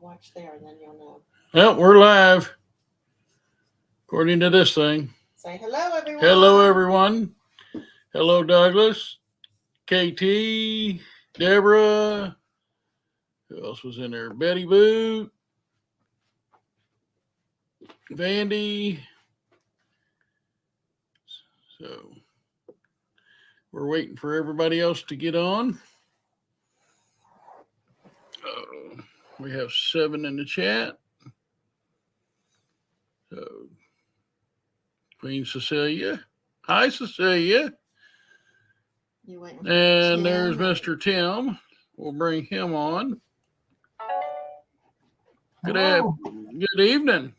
Watch there, and then you'll know. Well, we're live, according to this thing. Say hello, everyone. Hello, everyone. Hello, Douglas, KT, Deborah. Who else was in there? Betty Boo, Vandy. So we're waiting for everybody else to get on. We have 7 in the chat. So, Queen Cecilia. Hi, Cecilia. You went and there's Mr. Tim. We'll bring him on. Good evening.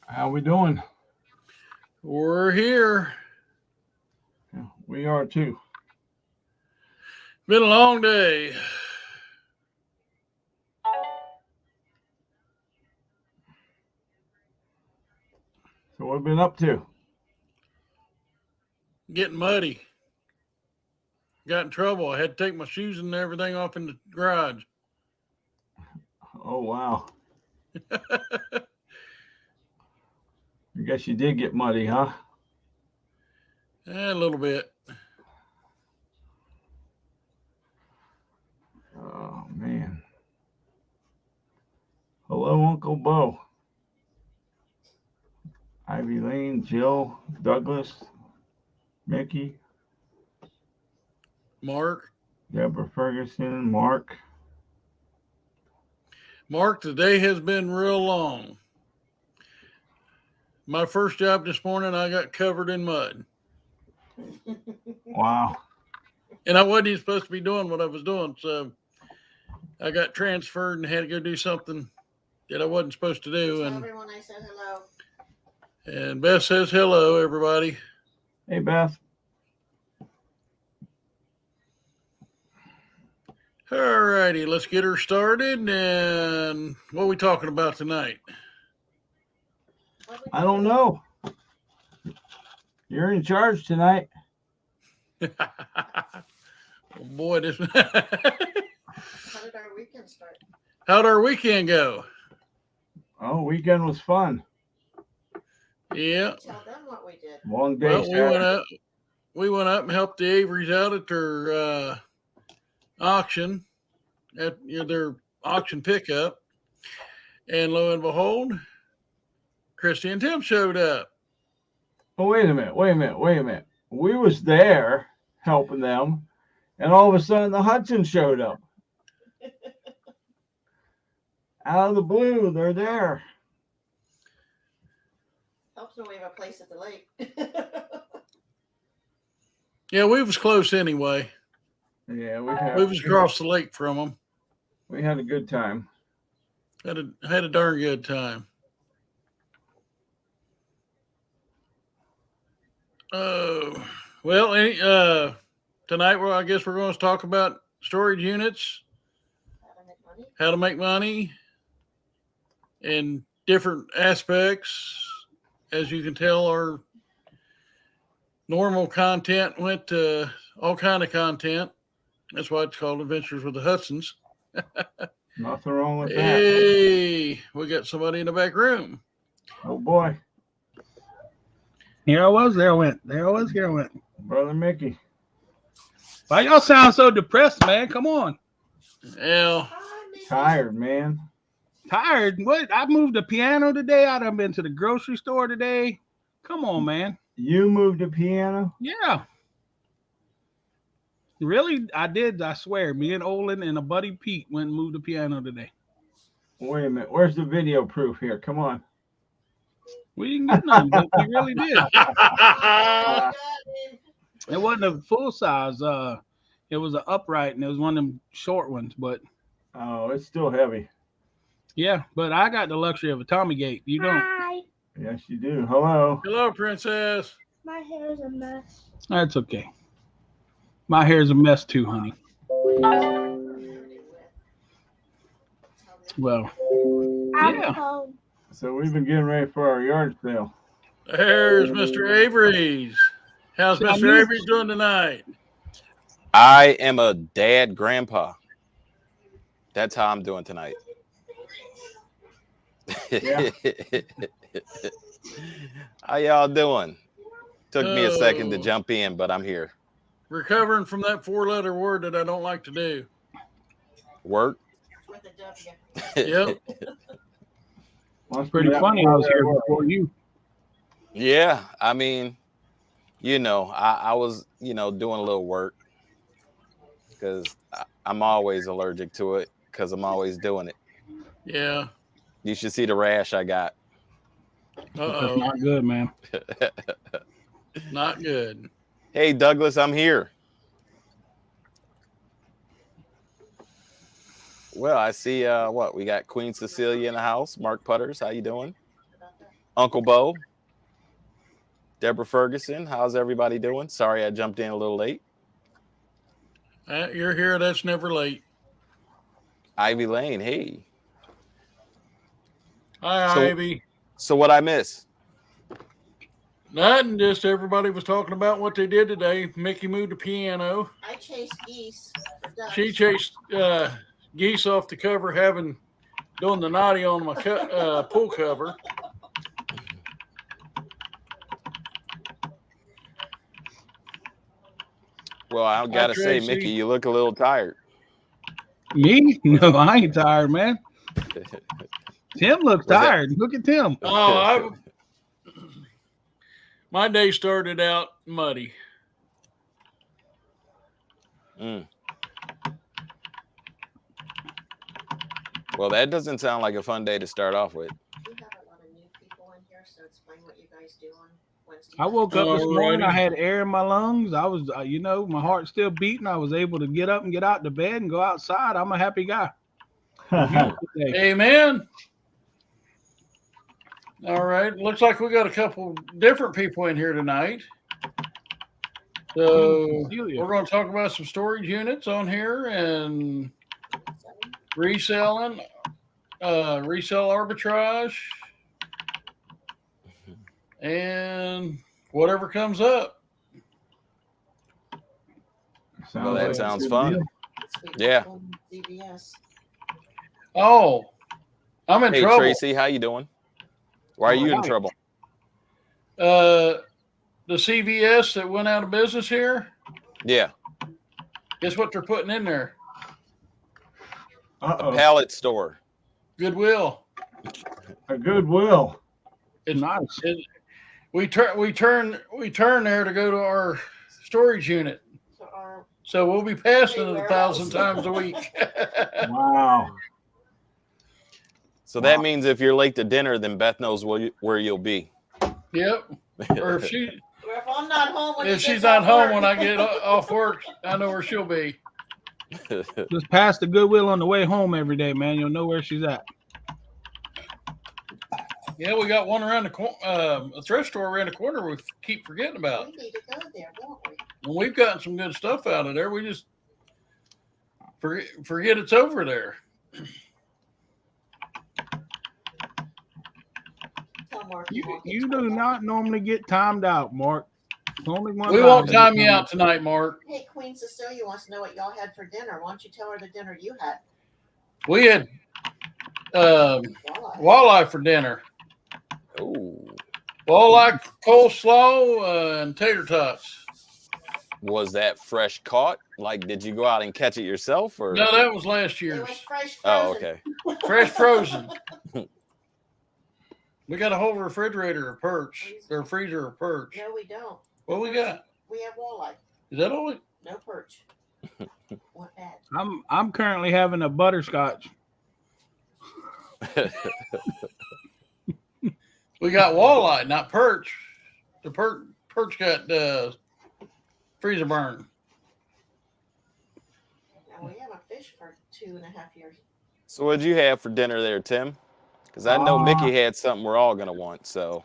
How we doing? We're here. Yeah, we are too. Been a long day. So what have we been up to? Getting muddy. Got in trouble. I had to take my shoes and everything off in the garage. Oh, wow. I guess you did get muddy, huh? A little bit. Oh, man. Hello, Uncle Bo. Ivy Lane, Jill, Douglas, Mickey, Mark. Deborah Ferguson, Mark. Mark, the day has been real long. My first job this morning, I got covered in mud. Wow. And I wasn't even supposed to be doing what I was doing. So I got transferred and had to go do something that I wasn't supposed to do. Tell everyone I said hello. And Beth says hello, everybody. Hey, Beth. All righty, let's get her started. And what are we talking about tonight? I don't know. You're in charge tonight. Oh boy, this. How did our weekend start? How'd our weekend go? Oh, weekend was fun. Yeah. Tell them what we did. Long day. Well, we went up and helped the Averys out at their auction, at their auction pickup, and lo and behold, Christy and Tim showed up. Oh, wait a minute. We was there helping them, and all of a sudden the Hudsons showed up. Out of the blue, they're there. Helps when we have a place at the lake. Yeah, we was close anyway. Yeah, we was across the lake from them. We had a good time. Had a darn good time. Well, tonight, I guess we're going to talk about storage units, how to make money, and different aspects. As you can tell, our normal content went to all kind of content. That's why it's called Adventures with the Hudsons. Nothing wrong with that. Hey, we got somebody in the back room. Oh, boy. Here I was, there I went. Brother Mickey. Why y'all sound so depressed, man? Come on. Yeah. Tired, man. Tired? What? I moved the piano today. I done been to the grocery store today. Come on, man. You moved the piano? Yeah. Really? I did, I swear. Me and Olin and a buddy Pete went and moved the piano today. Wait a minute. Where's the video proof here? Come on. We didn't get none, but we really did. It wasn't a full size. It was an upright, and it was one of them short ones, but. Oh, it's still heavy. Yeah, but I got the luxury of a Tommy Gate. You don't. Hi. Yes, you do. Hello. Hello, Princess. My hair is a mess. That's okay. My hair's a mess too, honey. Well, yeah. Home. So we've been getting ready for our yard sale. There's Mr. Averys. How's Mr. Averys doing tonight? I am a dad grandpa. That's how I'm doing tonight. Yeah. How y'all doing? Took me a second to Oh. jump in, but I'm here. Recovering from that 4-letter word that I don't like to do. Work. With a W. Yep. Must Pretty be that funny. I was here part. before you. Yeah, I mean, I was, doing a little work because I'm always allergic to it because I'm always doing it. Yeah. You should see the rash I got. That's Uh-oh. not good, man. Not good. Hey, Douglas, I'm here. Well, I see we got Queen Cecilia in the house. Mark Putters, how you doing? Uncle Bo. Deborah Ferguson, how's everybody doing? Sorry I jumped in a little late. You're here. That's never late. Ivy Lane, hey. Hi, Ivy. So what I miss? Nothing. Just everybody was talking about what they did today. Mickey moved the piano. I chased geese. For ducks. She chased geese off the cover, doing the naughty on my pool cover. Well, I gotta say, Tracy. Mickey, you look a little tired. Me? No, I ain't tired, man. Tim looks Was that- tired. Look at Tim. Oh, my day started out muddy. Well, that doesn't sound like a fun day to start off with. We have a lot of new people in here, so explain what you guys do on Wednesday. I woke up this morning. I Alrighty. had air in my lungs. I was, my heart's still beating. I was able to get up and get out to bed and go outside. I'm a happy guy. Amen. All right. Looks like we got a couple different people in here tonight. So Cecilia. we're going to talk about some storage units on here and reselling, resell arbitrage, and whatever comes up. Well, that like a sounds good fun. deal. Yeah. CVS. Oh, I'm in Hey, trouble. Tracy, how you doing? Why are you in Alright. trouble? The CVS that went out of business here, Yeah, guess what they're putting in there? a Uh-oh. pallet store. Goodwill. A Goodwill. It's Nice. we turn there to go to our storage unit. So our So we'll be passing it Anywhere 1,000 else. times a week. Wow. So that means if you're late to dinner, then Beth knows where you'll be. Yep. Or if I'm not home when if he she's gets not off home work. when I get off work, I know where she'll be. Just pass the Goodwill on the way home every day, man. You'll know where she's at. Yeah, we got one around the corner, a thrift store around the corner. We keep forgetting about. We need to go there, won't we? And we've gotten some good stuff out of there. We just forget it's over there. Tell Mark You do not normally get timed out, Mark. Only one We time won't you time get you timed out tonight, Mark. Hey, Queen Cecilia wants to know what y'all had for dinner. Why don't you tell her the dinner you had? We had Walleye. walleye for dinner. Ooh. Walleye, coleslaw, and tater tots. Was that fresh caught? Like, did you go out and catch it yourself? Or No, that was last It year's. was fresh frozen. Oh, okay. Fresh frozen. We got a whole refrigerator of perch, or freezer of perch. No, we don't. What we got? We have walleye. Is that all? No perch. What bad? I'm currently having a butterscotch. We got walleye, not perch. The perch got freezer burn. Now we haven't fished for 2.5 years. So what'd you have for dinner there, Tim? Because I know Mickey had something we're all gonna want. So.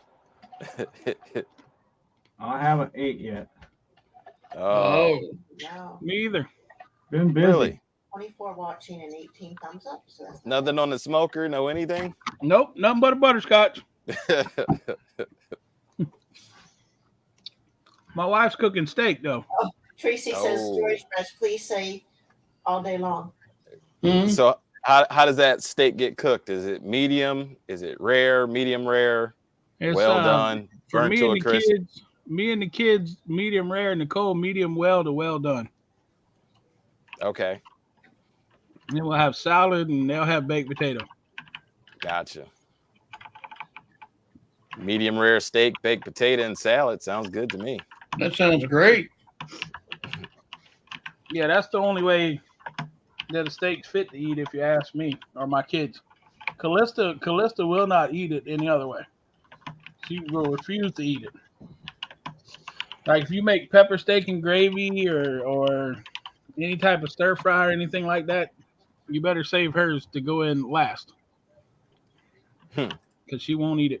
I haven't ate yet. Oh, No. Me either. Been busy. Really? 24 watching and 18 thumbs up. So that's Nothing on the smoker? No anything? Nope, nothing but a butterscotch. My wife's cooking steak though. Tracy says Oh. storage fresh. Please say all day long. Mhm. So How does that steak get cooked? Is it medium? Is it rare? Medium rare? It's Well done. for Burnt to a crisp. me and the kids, medium rare. Nicole, medium well to well done. Okay, And then we'll have salad, and they'll have baked potato. gotcha. Medium rare steak, baked potato, and salad sounds good to me. That sounds great. Yeah, that's the only way that a steak's fit to eat, if you ask me or my kids. Callista will not eat it any other way. She will refuse to eat it. Like if you make pepper steak and gravy or any type of stir fry or anything like that, you better save hers to go in last. Because she won't eat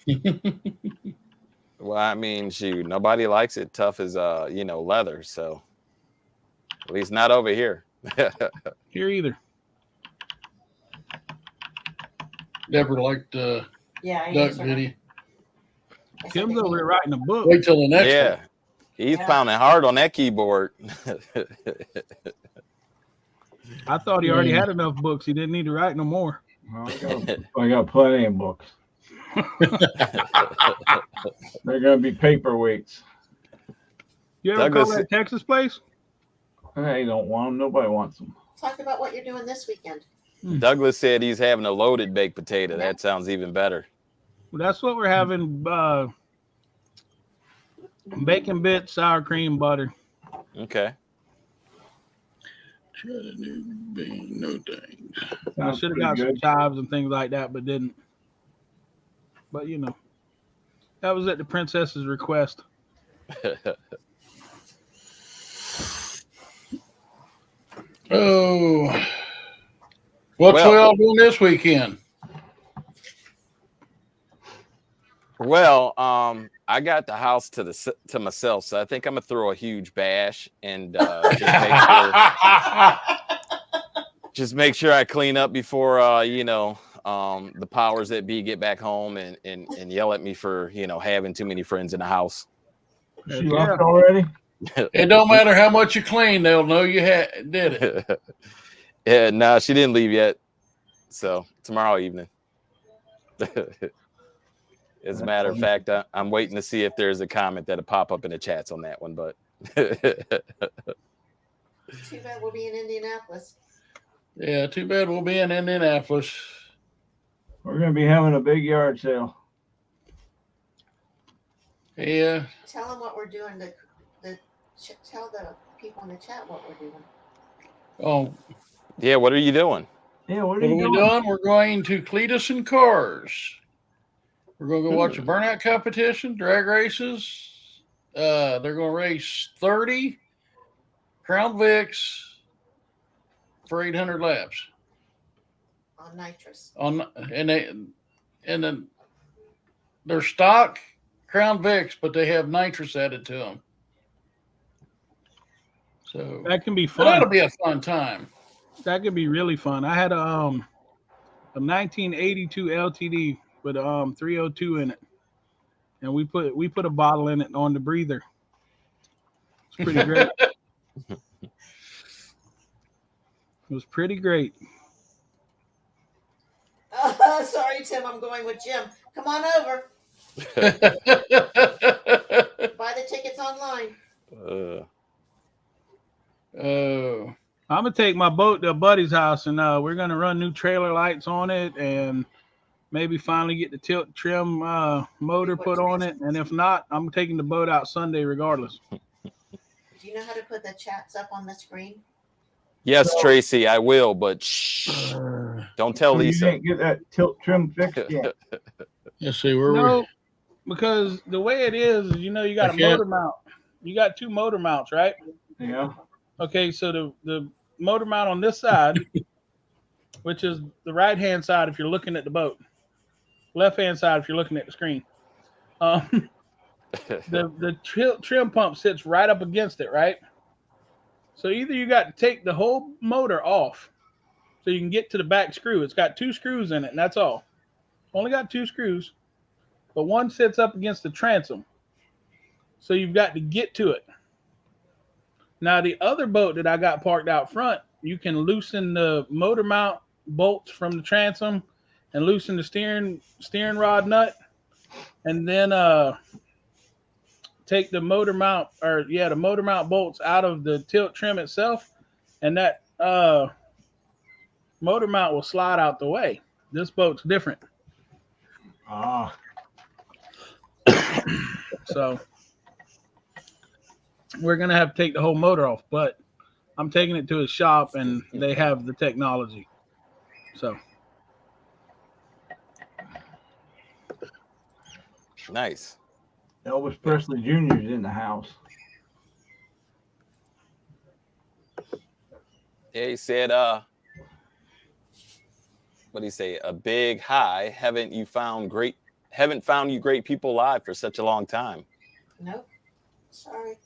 it. Well, I mean, shoot, nobody likes it tough as leather, so at least not over here. Here either. Deborah liked Yeah, I duck, answered did her. he? I said Tim's that over he- there writing a book. Wait till the next Yeah, one. he's Yeah. pounding hard on that keyboard. I thought he already had enough books. He didn't need to write no more. I got plenty of books. They're gonna be paperweights. You ever Douglas- call that Texas place? I don't want them. Nobody wants them. Talk about what you're doing this weekend. Douglas said he's having a loaded baked potato. That sounds even better. Well, that's what we're having. Bacon bits, sour cream, butter. Okay. No thanks. I Sounds should have pretty got some good. chives and things like that, but didn't. But that was at the princess's request. Oh, what's Well- we all doing this weekend? Well, I got the house to myself, so I think I'm gonna throw a huge bash and just make sure I clean up before the powers that be get back home and yell at me for having too many friends in the house. She Yeah. left already? It don't matter how much you clean; they'll know you did it. Yeah, no, she didn't leave yet. So tomorrow evening. As a matter of fact, I'm waiting to see if there's a comment that'll pop up in the chats on that one, but Too bad we'll be in Indianapolis. Yeah, too bad we'll be in Indianapolis. We're gonna be having a big yard sale. Yeah, Tell them what we're doing. Tell the people in the chat what we're doing. oh, yeah, what are you doing? Yeah, what what are are you we doing? doing? We're going to Cletus and Cars. We're going to go watch a burnout competition, drag races. They're going to race 30 Crown Vics for 800 laps. On nitrous. And they're stock Crown Vics, but they have nitrous added to them. So That can be but that'll fun. be a fun time. That could be really fun. I had a 1982 LTD with 302 in it, and we put a bottle in it on the breather. It's pretty great. It was pretty great. Sorry, Tim. I'm going with Jim. Come on over. Buy the tickets online. Oh, I'm gonna take my boat to a buddy's house, and we're gonna run new trailer lights on it, and maybe finally get the tilt trim motor put on it. And if not, I'm taking the boat out Sunday regardless. Do you know how to put the chats up on the screen? Yes, Tracy, I will, but shh, don't tell So you Lisa. didn't get that tilt trim fixed yet. let's see where No, because the way it is, you got a Okay. motor mount. You got two motor mounts, right? Yeah. Okay, so the motor mount on this side, which is the right-hand side if you're looking at the boat, left-hand side if you're looking at the screen. The trim pump sits right up against it, right? So either you got to take the whole motor off so you can get to the back screw. It's got 2 screws in it, and that's all. Only got 2 screws, but one sits up against the transom. So you've got to get to it. Now, the other boat that I got parked out front you can loosen the motor mount bolts from the transom and loosen the steering rod nut, and then take the motor mount bolts out of the tilt trim itself, and that motor mount will slide out the way. This boat's different. Ah, So we're gonna have to take the whole motor off, but I'm taking it to a shop and they have the technology. So Nice. Elvis Presley Jr.'s in the house. Yeah, he said, what did he say? A big hi. Haven't found you great people live for such a long time. Nope. Sorry.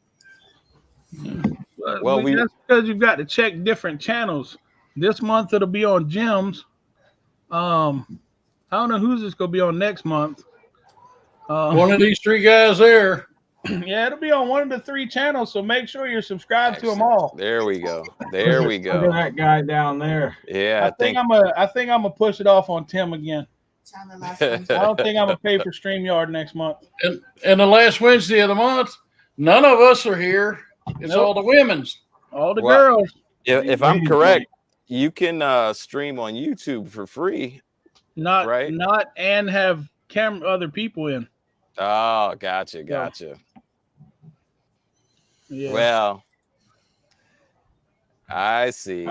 Well, that's because you've got to check different channels. This month it'll be on Jim's. I don't know who's this gonna be on next month. One of these three guys there. Yeah, it'll be on one of the 3 channels, so make sure you're subscribed to them all. There we go. There we Look at go. that guy down there. Yeah, I think I'm gonna push it off on Tim again. It's on the last one. I don't think I'm gonna pay for StreamYard next month. And the last Wednesday of the month, none of us are here. It's Nope. all the women's. All the Well, girls. if I'm correct, you can stream on YouTube for free. Not Right. and have other people in. Oh, gotcha. Yeah. Well, I see.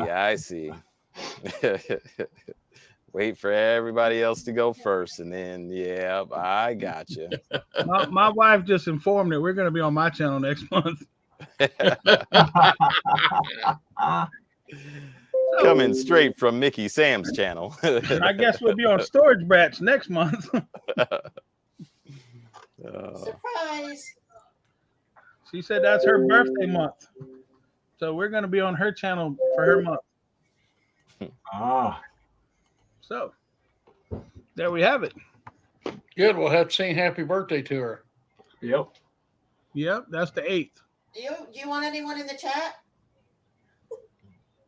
Wait for everybody else to go first, and then I gotcha. my wife just informed that we're gonna be on my channel next month. Coming straight from Mickey Sam's channel. I guess we'll be on Storage Brats next month. Surprise. She said that's her birthday month. So we're gonna be on her channel for her month. Ah, So there we have it. Good. We'll have to sing happy birthday to her. yep. Yep, that's the 8th. Do you want anyone in the chat?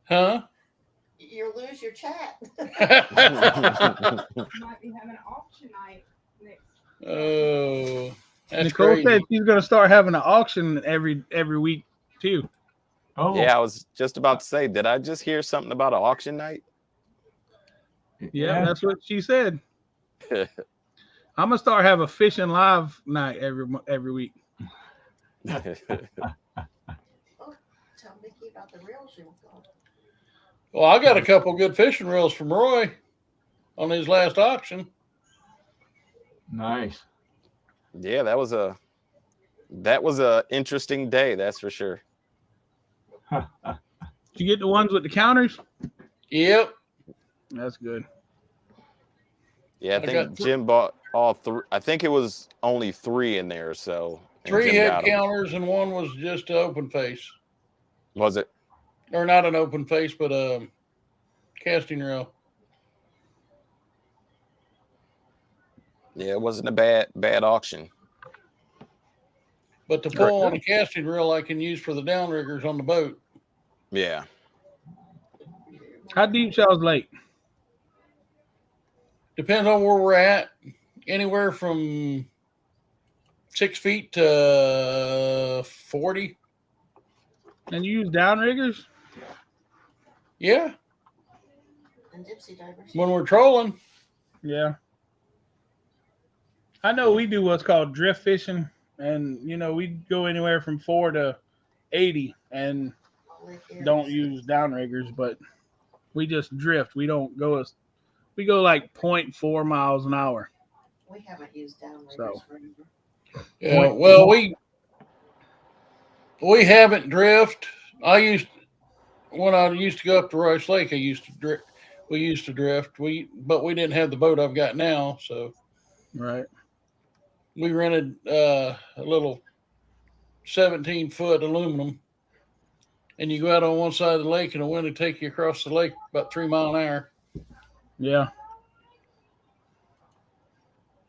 Huh? You'll lose your chat. Might be having an auction night next. Oh, that's Nicole crazy. said she's gonna start having an auction every week too. Oh, Yeah, I was just about to say, did I just hear something about an auction night? Yeah, that's what she said. I'm gonna start having a fishing live night every week. Oh, tell Mickey about the reels you got. Well, I got a couple good fishing reels from Roy on his last auction. nice. Yeah, that was a interesting day, that's for sure. Did you get the ones with the counters? Yep. That's good. Yeah, I think Jim bought all 3. I think it was only 3 in there, so. and 3 Jim head got 'em. counters and one was just an open face. Was it? Or not an open face, but a casting reel. Yeah, it wasn't a bad auction. But the pole on a casting reel I can use for the downriggers on the boat. Yeah. How deep y'all's lake? Depends on where we're at. Anywhere from 6 feet to 40. And you use downriggers? Yeah, And Gypsy divers. when we're trolling. Yeah. I know we do what's called drift fishing, and we go anywhere from 4 to 80 and don't use downriggers, but we just drift. We don't go we go like 0.4 miles an hour. We haven't used downriggers So. forever. Yeah, well, we haven't drift. When I used to go up to Rice Lake, we used to drift. But we didn't have the boat I've got now, so Right. we rented a little 17-foot aluminum, and you go out on one side of the lake, and the wind will take you across the lake about 3 miles an hour. Yeah.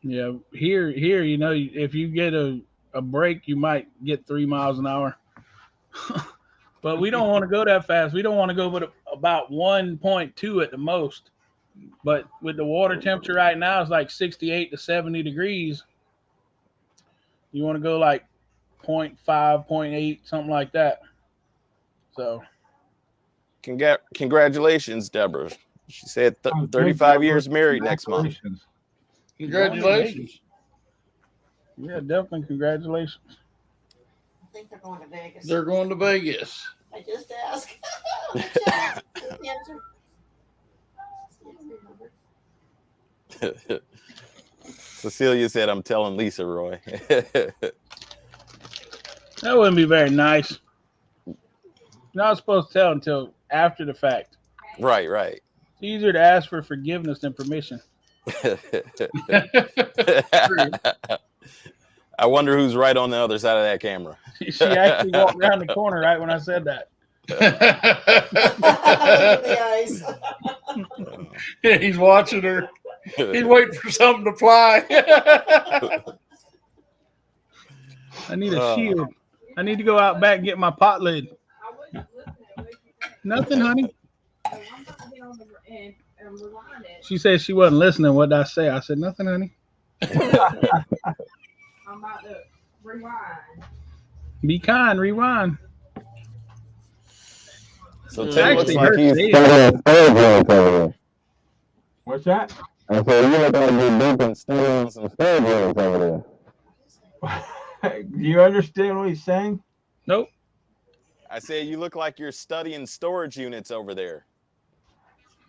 Yeah. Here, if you get a break, you might get 3 miles an hour. But we don't want to go that fast. We don't want to go but about 1.2 at the most. But with the water temperature right now, it's like 68 to 70 degrees. You want to go like 0.5, 0.8, something like that. So Congratulations, Deborah. She said Oh, 35 thank you. years married next month. Congratulations. yeah, definitely congratulations. I think they're going to Vegas. They're going to Vegas. I just asked. The chat, the answer. Cecilia said, "I'm telling Lisa, Roy." That wouldn't be very nice. You're not supposed to tell until after the fact. Right. It's easier to ask for forgiveness than permission. I wonder who's right on the other side of that camera. She actually walked around the corner right when I said that. Look at the eyes. He's watching her. He's waiting for something to fly. I need a shield. I need to go out back and get my pot lid. I wasn't listening. What you saying? Nothing, honey. So I'm about to get on the and rewind it. She said she wasn't listening. What did I say? I said nothing, honey. I'm about to rewind. Be kind. Rewind. So It's Tim looks actually like hurts he's me. What's that? I said, you look like you're dumping study on some steroids over there. Do you understand what he's saying? Nope. I said, you look like you're studying storage units over there.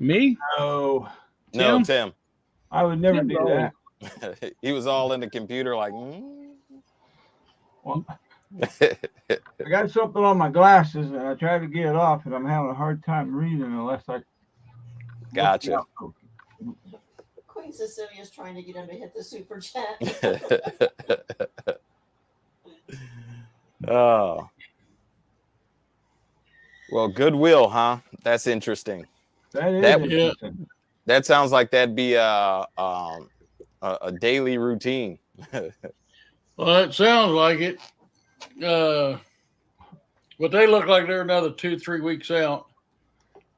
Me? No, No, Tim. I would never Tim's do always- that. He was all in the computer like, Well, I got something on my glasses and I tried to get it off, and I'm having a hard time reading unless I. Gotcha. Queen Cecilia's trying to get him to hit the super chat. Oh. Well, Goodwill, huh? That's interesting. That is That- interesting. That sounds like that'd be a daily routine. Well, it sounds like it. But they look like they're another 2-3 weeks out.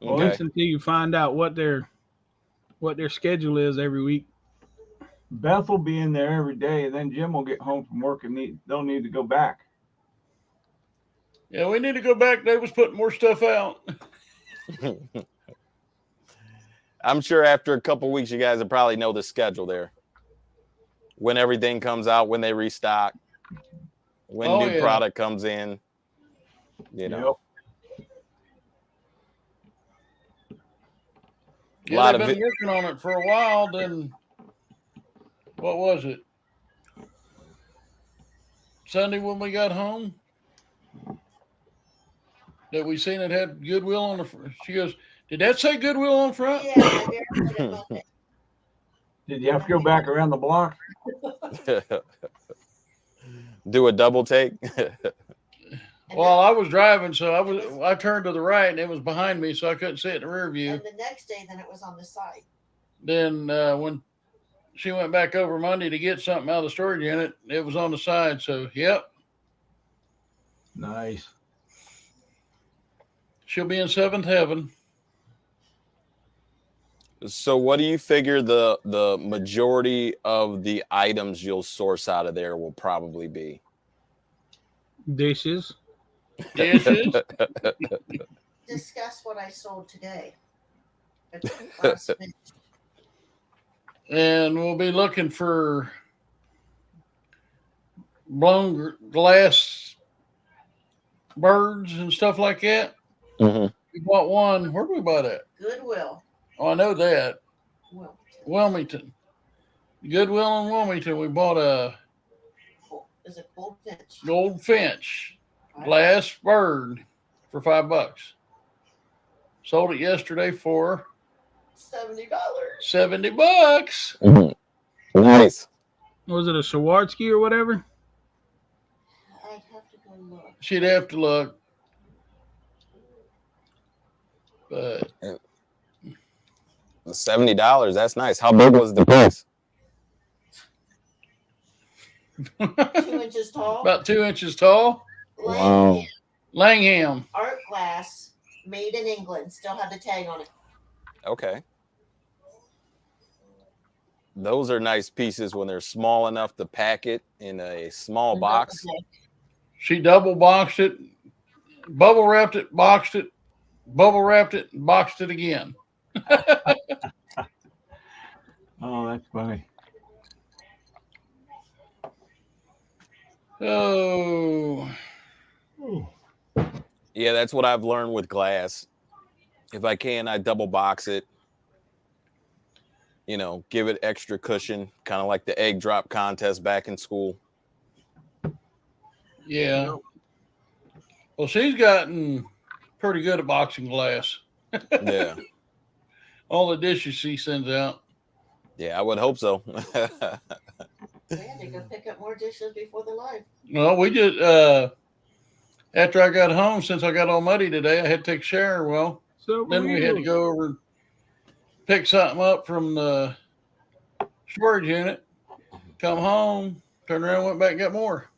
Well, Okay. at least until you find out what their schedule is every week. Beth will be in there every day, and then Jim will get home from work and they'll need to go back. Yeah, we need to go back. They was putting more stuff out. I'm sure after a couple weeks, you guys will probably know the schedule there. When everything comes out, when they restock, when new product comes in, you know. Yeah, Lot they've of been it- working on it for a while. Then what was it? Sunday when we got home, that we seen it had Goodwill on the front. She goes, "Did that say Goodwill on front?" Yeah, I verified it Monday. Did you have to go back around the block? Do a double take. And Well, I was driving, so I turned to the right, and it was behind me, so I couldn't see it in the rear view. and the next day, then it was on the side. Then when she went back over Monday to get something out of the storage unit, it was on the side. So, yep, Nice. she'll be in seventh heaven. So what do you figure the majority of the items you'll source out of there will probably be? Dishes. Dishes. Discuss what I sold today. Last minute. And we'll be looking for blown glass birds and stuff like that. Mhm. We bought one. Where did we buy that? Goodwill. Oh, I know that. Well, Wilmington. Goodwill in Wilmington. We bought a is it goldfinch? goldfinch glass bird for $5. Sold it yesterday for $70. $70. Mhm. Nice. Was it a Swarovski or whatever? I'd have to go look. She'd have to look. But $70. That's nice. How big was the piece? 2 inches tall. about 2 inches tall. Wow. Langham. Langham. glass, made in England. Still have the tag on it. Okay. Those are nice pieces when they're small enough to pack it in a small box. She double boxed it, bubble wrapped it, boxed it, bubble wrapped it, and boxed it again. Oh, that's funny. Oh, Yeah, that's what I've learned with glass. If I can, I double box it. You know, give it extra cushion, kind of like the egg drop contest back in school. yeah. Well, she's gotten pretty good at boxing glass. Yeah. All the dishes she sends out. Yeah, I would hope so. Randy, go pick up more dishes before the live. Well, we just after I got home, since I got all muddy today, I had to take a shower. Well, then we had to go over and pick something up from the storage unit. Come home, turn around, went back and got more.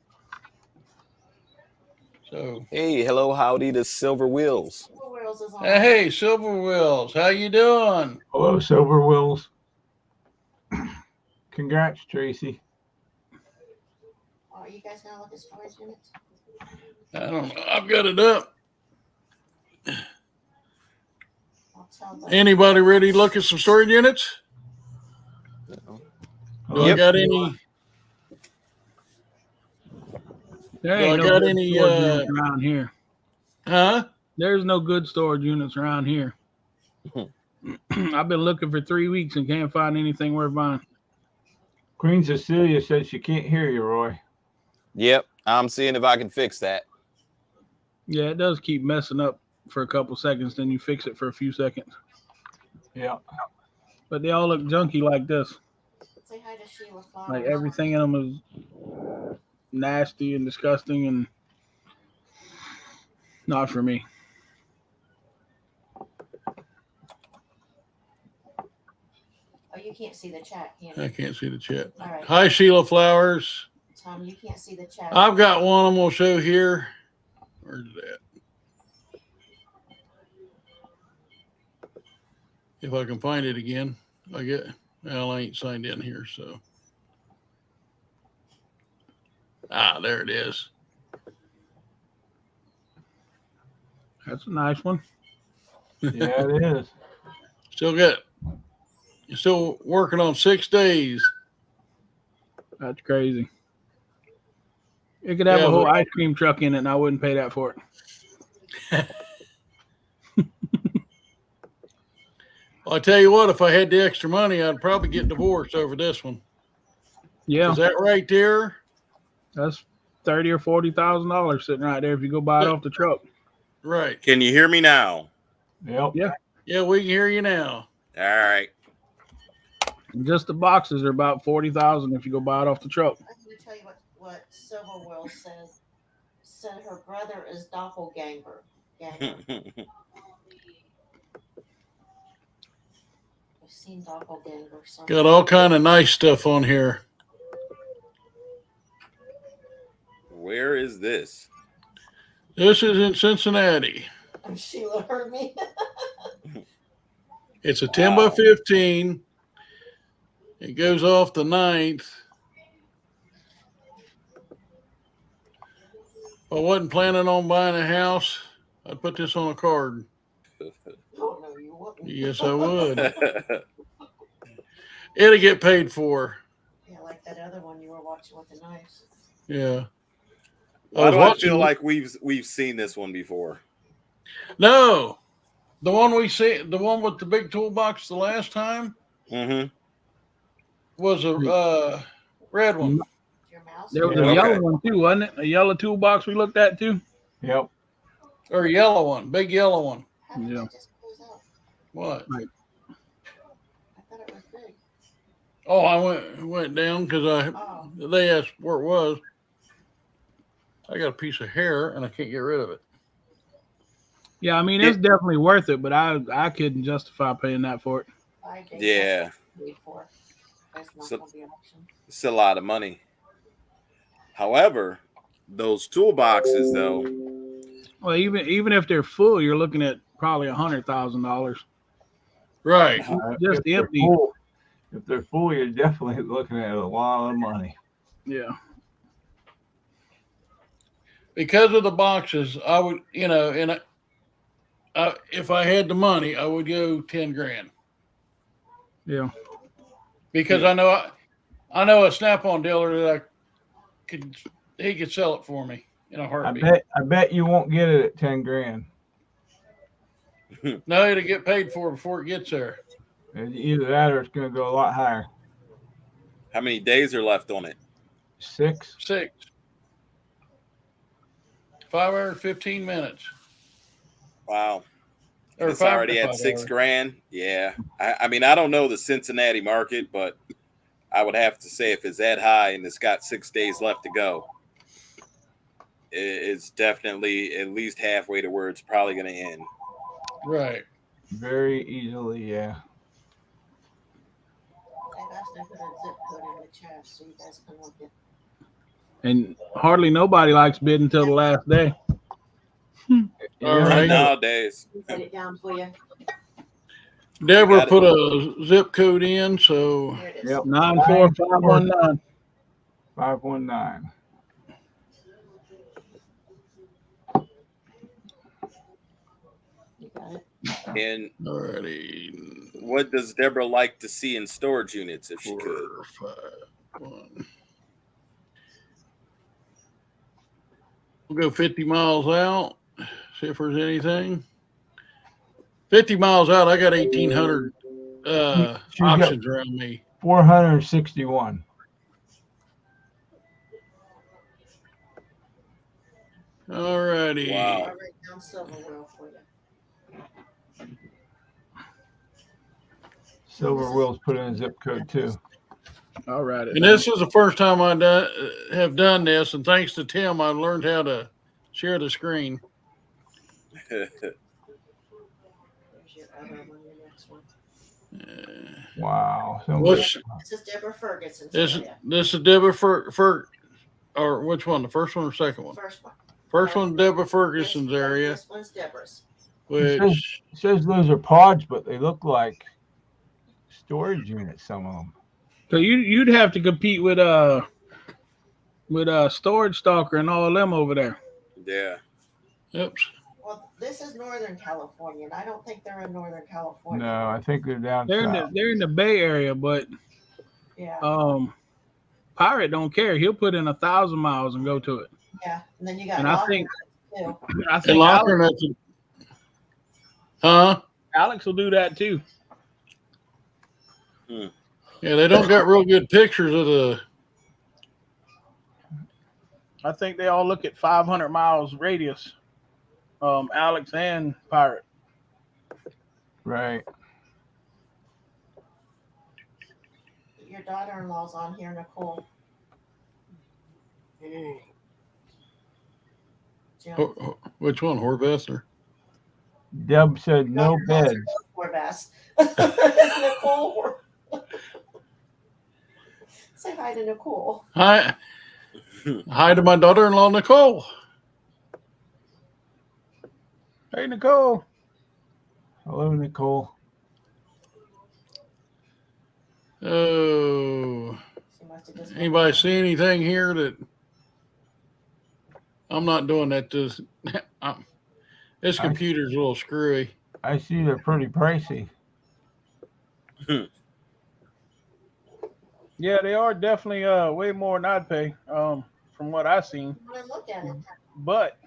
So Hey, hello, howdy to Silver Wheels. Silver Wheels is on. hey, Silver Wheels, how you doing? Hello, Silver Wheels. Congrats, Tracy. Oh, you guys gonna look at storage units? I don't know. I've got it up. I'll tell them. Anybody ready to look at some storage units? Do I got any? There Do I ain't no got good any? storage units around here. Huh? There's no good storage units around here. I've been looking for 3 weeks and can't find anything worth buying. Queen Cecilia says she can't hear you, Roy. Yep, I'm seeing if I can fix that. Yeah, it does keep messing up for a couple seconds, then you fix it for a few seconds. Yeah. But they all look junky like this. Say hi to Sheila Flowers. Like everything in them is nasty and disgusting and not for me. Oh, you can't see the chat, can I you? can't see the chat. All right. Hi, Sheila Flowers. Tom, you can't see the chat. I've got one I'm gonna show here. Where's that? If I can find it again, I get. Well, I ain't signed in here, so. There it is. That's a nice one. Yeah, it is. You're still working on 6 days. That's crazy. It could have a whole ice cream truck in it and I wouldn't pay that for it. Well, I tell you what, if I had the extra money, I'd probably get divorced over this one. Yeah. Is that right there? That's $30,000 or $40,000 sitting right there if you go buy it off the truck. Right. Can you hear me now? Yep. Yeah. Yeah, we can hear you now. All right. Just the boxes are about $40,000 if you go buy it off the truck. I'm going to tell you what Silver Will said her brother is doppelganger. I've seen doppelganger somewhere. Got all kind of nice stuff on here. Where is this? This is in Cincinnati. Sheila heard me. It's a 10 by 15. It goes off the 9th. If I wasn't planning on buying a house, I'd put this on a card. Oh, no, you wouldn't. Yes, I would. It'll get paid for. Yeah, like that other one you were watching with the knives. Yeah. Why do I feel like we've seen this one before? No. The one we see, the one with the big toolbox the last time was a red one. Your mouse? There was a yellow one too, wasn't it? A yellow toolbox we looked at too? Yep. Or a yellow one, big yellow one. How did Yeah. that just close out? What? Right. I thought it was big. Oh, I went down because they asked where it was. I got a piece of hair and I can't get rid of it. Yeah, I mean it's definitely worth it, but I couldn't justify paying that for it. 5 days. Yeah. That's not So- going to be an option. It's a lot of money. However, those toolboxes, though, Well, even if they're full, you're looking at probably $100,000 Right. just if they're empty. full, if they're full, you're definitely looking at a lot of money. Yeah. Because of the boxes, I would, and if I had the money, I would go 10 grand Yeah. because I know a Snap-on dealer that he could sell it for me in a heartbeat. I bet you won't get it at 10 grand. No, it'll get paid for before it gets there. Either that or it's going to go a lot higher. How many days are left on it? 6. 6. 5 hours, 15 minutes. Wow. Or It's 5 already to at 5 6 hours. grand. Yeah. I mean, I don't know the Cincinnati market, but I would have to say if it's that high and it's got 6 days left to go, it's definitely at least halfway to where it's probably going to end. Right. Very easily, yeah. I guys know put a zip code in the chat so you guys can look it. And hardly nobody likes bidding until the last day. All Yeah, right. Nowadays. Put it down for you. Deborah got it. put a zip code in, so Here it is. Yep. 94519. 519. You got it. And alrighty. what does Deborah like to see in storage units if she could? 4, 5, 1. We'll go 50 miles out. See if there's anything. 50 miles out, I got 1,800 She's got options around me. 461. Alrighty. Wow. I'll write down silver wheel for you. Silver Will's put in a zip code too. All right. And this is the first time I have done this, and thanks to Tim, I learned how to share the screen. Here's your other one, your next one. Wow. So What's This is Deborah Ferguson. this? This is Deborah or which one? The first one or second one? First one. First one, Deborah Ferguson's area, This one's Deborah's. which it says those are pods, but they look like storage units, some of them. So you'd have to compete with Storage Stalker and all of them over there. Yeah. oops. Well, this is Northern California, and I don't think they're in Northern California. No, I think they're down They're south. in the Bay Area, but Yeah. Pirate don't care. He'll put in 1,000 miles and go to it. Yeah. And then you got And I Locker think too. I And think Locker, huh? Alex will do that too. Yeah, they don't got real good pictures of the. I think they all look at 500 miles radius. Alex and Pirate. Right. Your daughter-in-law's on here, Nicole. Jim. Which one, Horvath? Deb said no beds. Horvath. It's Nicole. Say hi to Nicole. Hi, hi to my daughter-in-law Nicole. Hey, Nicole. Hello, Nicole. Oh, She must have just anybody see anything here that I'm not doing that? This computer's a little screwy. I see they're pretty pricey. Yeah, they are definitely way more than I'd pay from what I've seen. want to look at it. But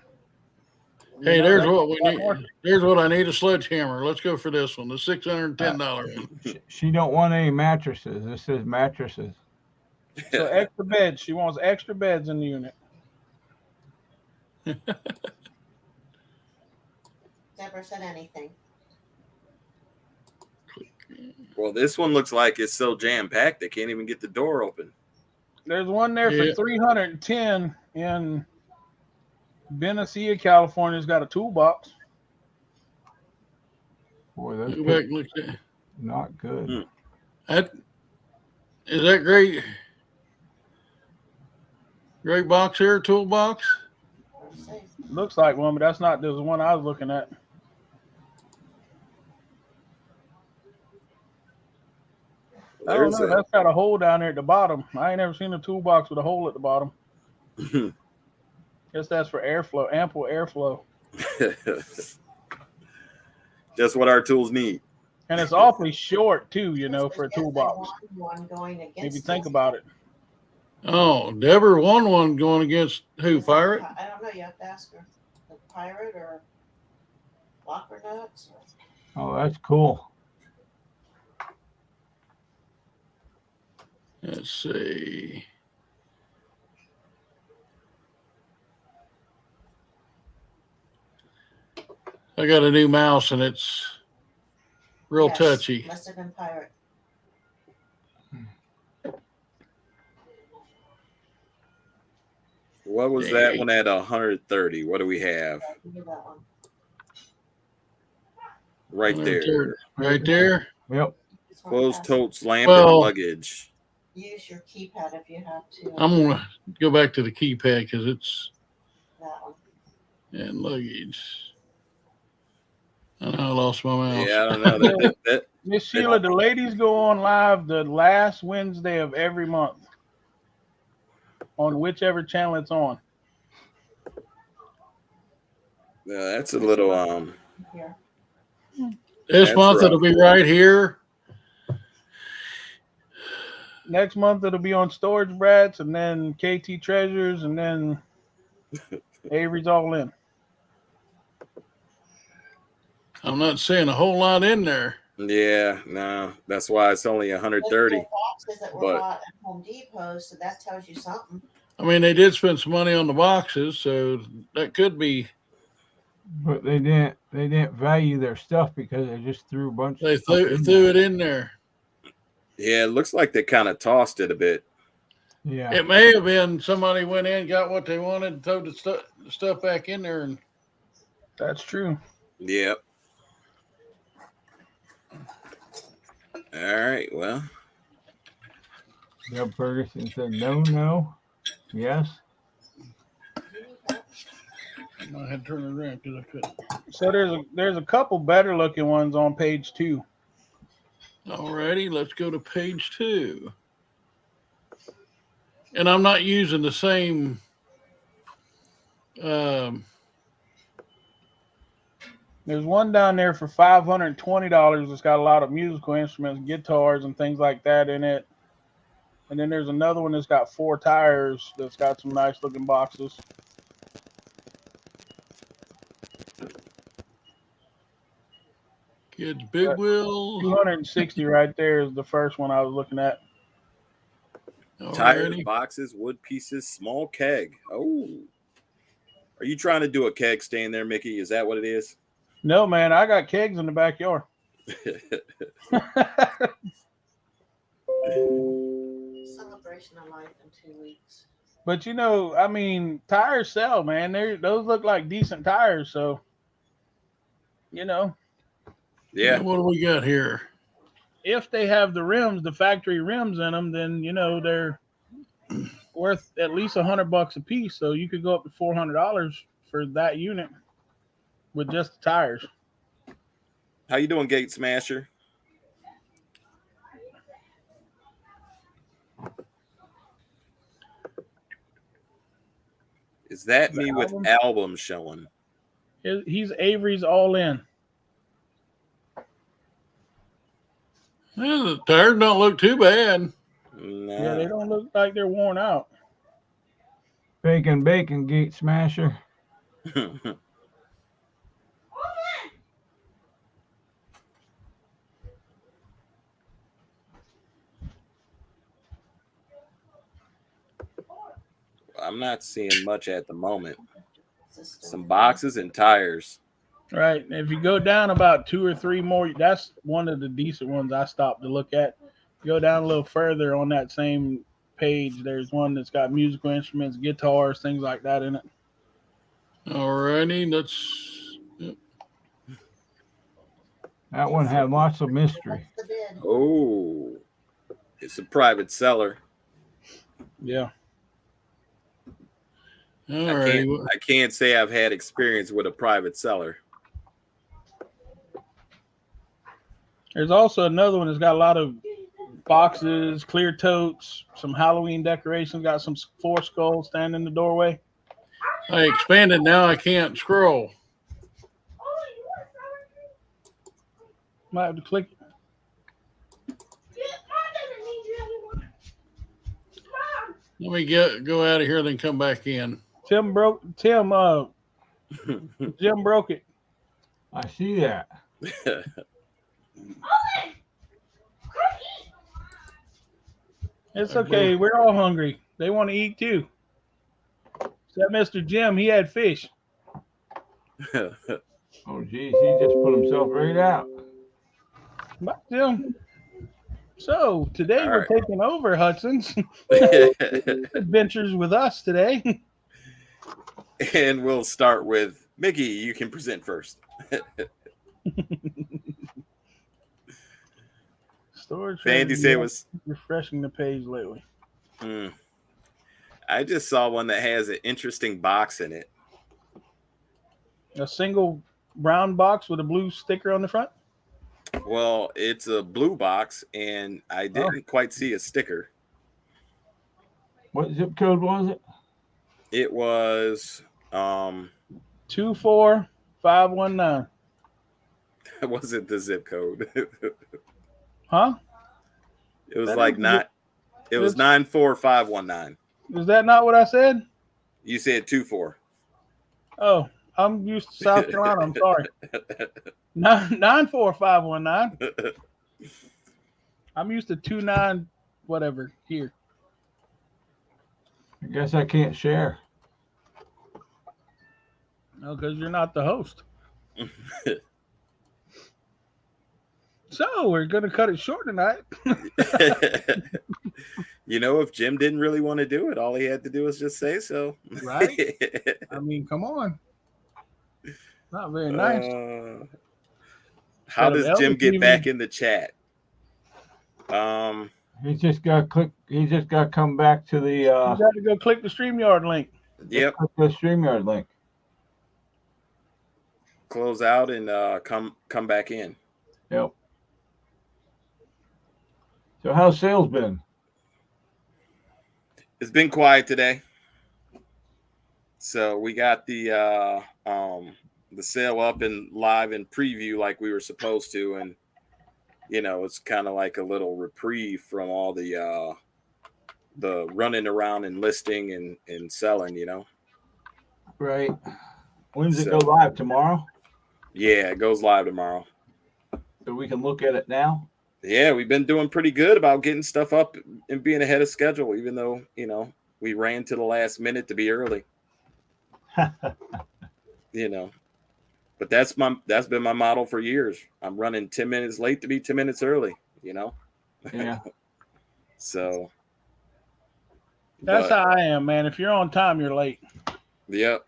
Hey, you know, there's that's what we a lot need. more. There's what I need: a sledgehammer. Let's go for this one, the $610 one. She don't want any mattresses. This says mattresses. So extra beds. She wants extra beds in the unit. Deborah said anything. Well, this one looks like it's so jam-packed they can't even get the door open. There's one there Yeah. for 310 in Benicia, California. It's got a toolbox. Boy, those Go back pictures and look at not good. that. Is that great? Great box here, toolbox. What'd you say? Looks like one, but that's not the one I was looking at. I don't There's know. That's got a hole down there at the bottom. I ain't never seen a toolbox with a hole at the bottom. Guess that's for airflow, ample airflow. just what our tools need. And it's awfully short too, you know, It's for a because they toolbox. want one going If against you think it. about it. Oh, Deborah won one going against who? Is that Pirate? I don't know. You have to ask her. The Pirate or Locker Nuts? Or... Oh, that's cool. Let's see. I got a new mouse and it's real Yes, touchy. Must have been Pirate. What was that one at 130? What do we have? Give me that one. Right there. Right there. Yep. This one Closed has- totes, lamp, Well- and luggage. Use your keypad if you have to. I'm gonna go back to the keypad because it's That one. and luggage. I know I lost my mouse. Yeah, I don't know. That Miss Sheila, the ladies go on live the last Wednesday of every month on whichever channel it's on. that's a little Here. This That's month rough. it'll be right here. Next month it'll be on Storage Brats and then KT Treasures and then Avery's All In. I'm not seeing a whole lot in there. yeah, no, that's why it's only 130. Those boxes that were But- bought at Home Depot, so that tells you something. I mean, they did spend some money on the boxes, so that could be. But they didn't value their stuff because they just threw a bunch They of stuff in threw there. it in there. Yeah, it looks like they kind of tossed it a bit. Yeah. It may have been somebody went in, got what they wanted, and threw the stuff back in there. And That's true. Yep. All right. Well, Deb Ferguson said no, yes. I had to turn it around because I couldn't. So there's a couple better looking ones on page 2. Alrighty, let's go to page 2. And I'm not using the same. There's one down there for $520. It's got a lot of musical instruments, guitars, and things like that in it. And then there's another one that's got 4 tires that's got some nice looking boxes. Kids Big Wheel. 260 right there is the first one I was looking at. tires, Alrighty. boxes, wood pieces, small keg. Oh, are you trying to do a keg stand there, Mickey? Is that what it is? No, man, I got kegs in the backyard. Celebration of life in 2 weeks. But you know, I mean, tires sell, man. Those look like decent tires, so you know, Yeah. What do we got here? if they have the rims, the factory rims in them, then you know they're worth at least $100 a piece. So you could go up to $400 for that unit with just the tires. How you doing, Gate Smasher? Is that The me with album? album showing? He's Avery's All In. Well, the tires don't look too bad. Nah. Yeah, they don't look like they're worn out. Bacon Gate Smasher. I'm not seeing much at the moment. Sister. Some boxes and tires. Right. If you go down about 2 or 3 more, that's one of the decent ones I stopped to look at. Go down a little further on that same page. There's one that's got musical instruments, guitars, things like that in it. Alrighty, let's. Yep. That one had lots of mystery. That's the bid. Oh, it's a private seller. Yeah. All I righty. can't say I've had experience with a private seller. There's also another one that's got a lot of boxes, clear totes, some Halloween decorations, got some 4 skulls standing in the doorway. I expanded now. I can't scroll. Might have to click. Let me go out of here, then come back in. Jim broke it. I see that. It's okay. We're all hungry. They want to eat too. Except Mr. Jim, he had fish. Oh, geez, he just put himself right out. But Jim. So today All we're right. taking over Hudson's adventures with us today. And we'll start with Mickey. You can present first. Storage. Andy say was refreshing the page lately. I just saw one that has an interesting box in it. A single brown box with a blue sticker on the front. Well, it's a blue box, and I didn't quite see a sticker. What zip code was it? It was 24519. That wasn't the zip code. Huh? It was That like is not. It was 94519. Is that not what I said? You said 24. Oh, I'm used to South Carolina. I'm sorry. 94519. I'm used to 29 whatever here. I guess I can't share. No, because you're not the host. So we're gonna cut it short tonight. You know, if Jim didn't really want to do it, all he had to do was just say so. Right? I mean, come on. Not very nice. How does Elvis Jim get even- back in the chat? He's just got to click. He's just got to come back to the. You got to go click the StreamYard link. Yep. Click the StreamYard link. Close out and come back in. Yep. So how's sales been? It's been quiet today. So we got the sale up and live and preview like we were supposed to, and you know, it's kind of like a little reprieve from all the running around and listing and selling, you know. Right. When does it go live? Tomorrow? Yeah, it goes live tomorrow. So we can look at it now? Yeah, we've been doing pretty good about getting stuff up and being ahead of schedule, even though, you know, we ran to the last minute to be early. You know, but that's been my model for years. I'm running 10 minutes late to be 10 minutes early, you know? Yeah. So That's how I am, man. If you're on time, you're late. Yep.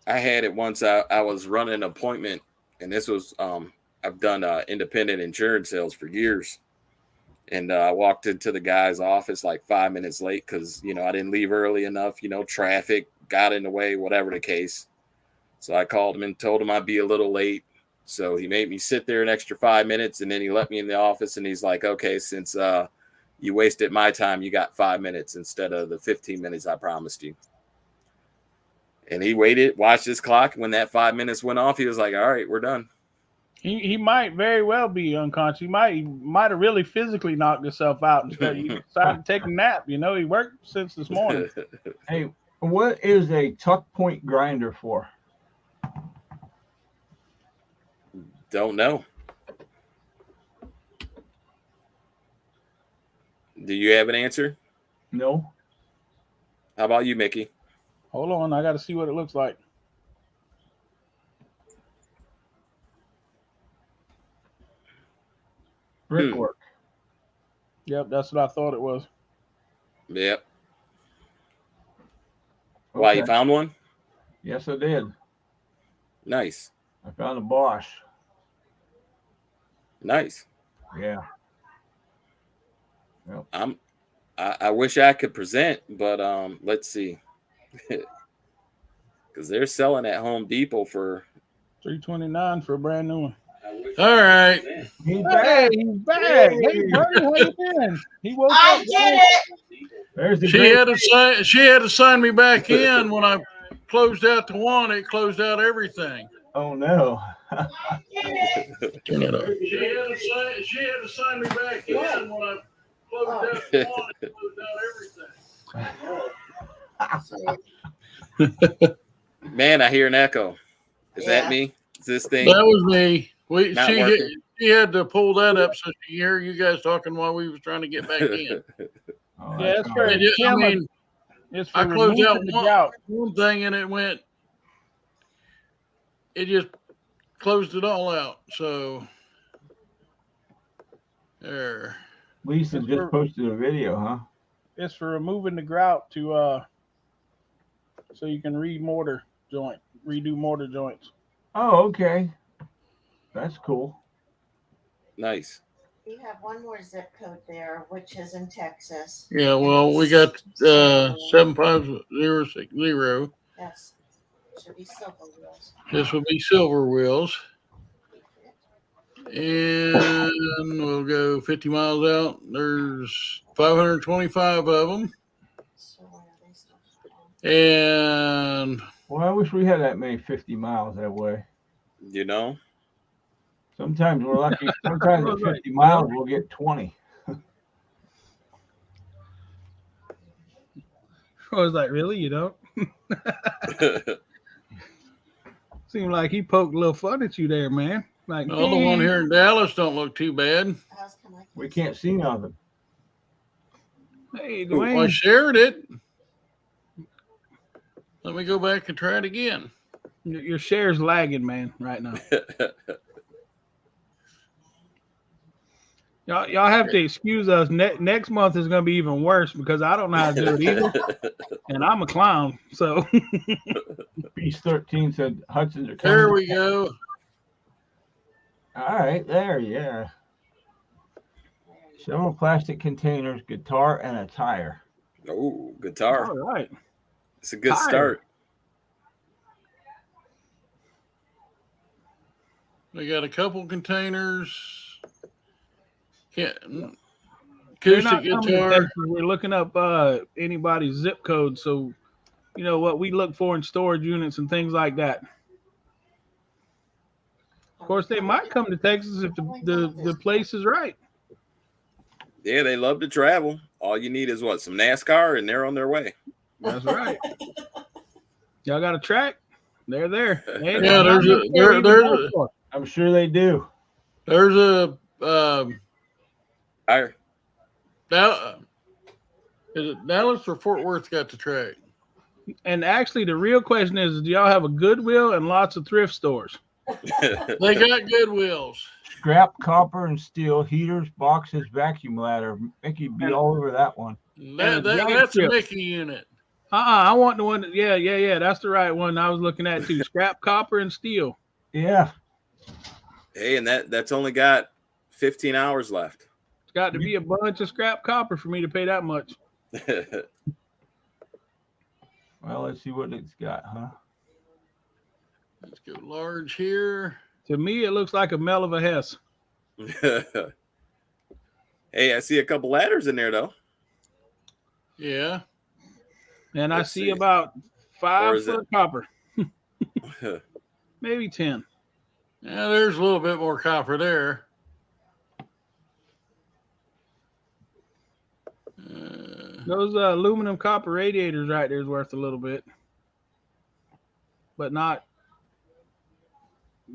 I had it once. I was running an appointment, and this was I've done independent insurance sales for years, and I walked into the guy's office like 5 minutes late because, you know, I didn't leave early enough. You know, traffic got in the way, whatever the case. So I called him and told him I'd be a little late. So he made me sit there an extra 5 minutes, and then he let me in the office, and he's like, "Okay, since you wasted my time, you got 5 minutes instead of the 15 minutes I promised you." And he waited, watched his clock. When that 5 minutes went off, he was like, "All right, we're done." He might very well be unconscious. He might have really physically knocked himself out instead. He decided to take a nap. You know, he worked since this morning. Hey, what is a tuck point grinder for? Don't know. Do you have an answer? No. How about you, Mickey? Hold on, I got to see what it looks like. Brickwork. Yep, that's what I thought it was. Yep. Why, you Okay. found one? Yes, I did. Nice. I found a Bosch. Nice. Yeah. I'm I wish I could present, but let's see, because they're selling at Home Depot for $329 for a brand new one. All right. He's Hey, back. he's back. Hey, Hey. buddy, how you been? He woke I up. did it. There's the She great. had to sign me back in when I closed out the one. It closed out everything. Oh no. I did it. Turn it on. She had to sign me back in when I closed out the one. It closed out everything. man. I hear an echo. Is that Yeah. me? Is this thing? That was me. Not working? She had to pull that up so she could hear you guys talking while we was trying to get back in. Oh, Yeah, that's it's for, all right. I mean, it's for I closed out removing the gout. one thing and it just closed it all out. So there. Lisa just posted a video, huh? It's for removing the grout to so you can redo mortar joints. Oh, okay. That's cool. Nice. You have one more zip code there, which is in Texas. Yeah, well, we got 75060. Yes. Should be Silver Wheels. This will be Silver Wheels. And we'll go 50 miles out. There's 525 of them. So where are they still from? And Well, I wish we had that many 50 miles that way. You know, Sometimes we're lucky. Sometimes at 50 miles we'll get 20. I was like, really? You don't? Seemed like he poked a little fun at you there, man. Like, the other one here in Dallas don't look too bad. How's come I We can't see nothing. Hey, I Dwayne. shared it. Let me go back and try it again. Your share's lagging, man, right now. Y'all have to excuse us. Next month is going to be even worse because I don't know how to do it either, and I'm a clown. So Piece 13 said Hudson's are coming. There we go. All right, there, yeah. Several plastic containers, guitar, and a tire. Oh, guitar. all right, It's a good Tire. start. We got a couple containers. they're Acoustic not coming to guitar. Texas. We're looking up anybody's zip code, so you know what we look for in storage units and things like that. Of course, they might come to Texas if the place is right. Yeah, they love to travel. All you need is what? Some NASCAR, and they're on their way. That's right. Y'all got a track? They're there. Hey, Yeah, I'm sure they do. there's a I is it Dallas or Fort Worth got the track? And actually, the real question is, do y'all have a Goodwill and lots of thrift stores? They got Goodwills. Scrap, copper, and steel, heaters, boxes, vacuum ladder. Mickey be all over that one. That's a Mickey unit. I want the one. Yeah. That's the right one I was looking at too. Scrap, copper, and steel. Yeah. hey, and that's only got 15 hours left. It's got to be a bunch of scrap copper for me to pay that much. Well, let's see what it's got, huh? Let's go large here. To me, it looks like a Mel of a Hess. Hey, I see a couple ladders in there though. Yeah. And Let's I see see. about Or 5 is foot it- copper, maybe 10. Yeah, there's a little bit more copper there. Those aluminum copper radiators right there is worth a little bit, but not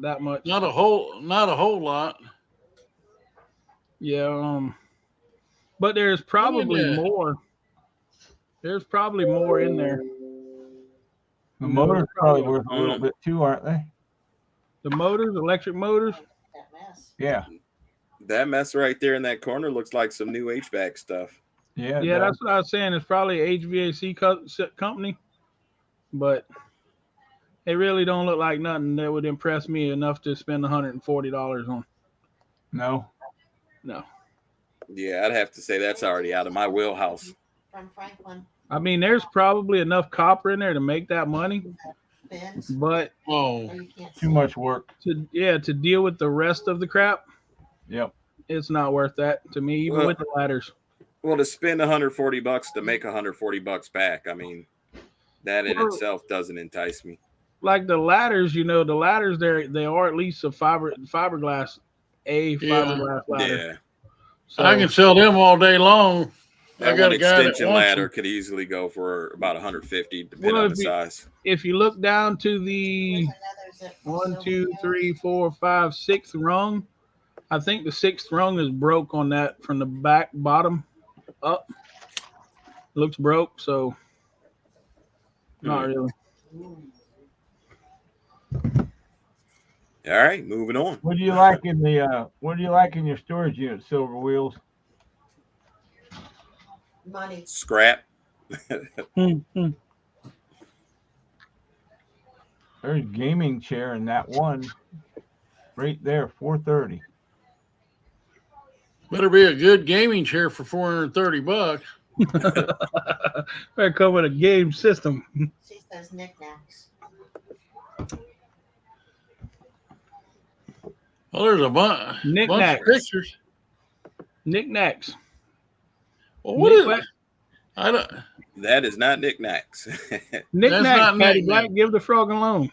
that much. Not a whole lot. Yeah. But there's probably that. more. There's probably more in there. The motor's probably worth a little bit too, aren't they? The motors, electric motors. that mess? Yeah. That mess right there in that corner looks like some new HVAC stuff. Yeah. Yeah, that's what I was saying. It's probably an HVAC company, but they really don't look like nothing that would impress me enough to spend $140 on. No. No. Yeah, I'd have to say that's already out of my wheelhouse. From Franklin I mean, there's probably enough copper in there to make that money, Benz. but Oh, Oh, you can't Too see much it. work. to deal with the rest of the crap, Yep. it's not worth that to me, even Well- with the ladders. Well, to spend $140 to make $140 back, I mean, that in Well- itself doesn't entice me. Like the ladders, the ladders they are at least a fiberglass, fiberglass ladder. Yeah. So I can sell them all day long. I That got one a guy that extension wants ladder them. could easily go for about 150, depending Well, on the size. if you look down to the Here's another zip from 1, Silver 2, Hills. 3, 4, 5, 6th rung, I think the 6th rung is broke on that from the back bottom up. Looks broke, so not really. All right, moving on. What do you like in the what do you like in your storage unit, Silver Wheels? Money. Scrap. Hmm. There's a gaming chair in that one right there, $430. Better be a good gaming chair for $430. Better come with a game system. She says knickknacks. Well, there's a bunch of Knickknacks. pictures. Knickknacks. Well, what is Knick-knack. it? I don't. That is not knickknacks. Knickknacks, not Patty knick-knack. Black, give the frog alone.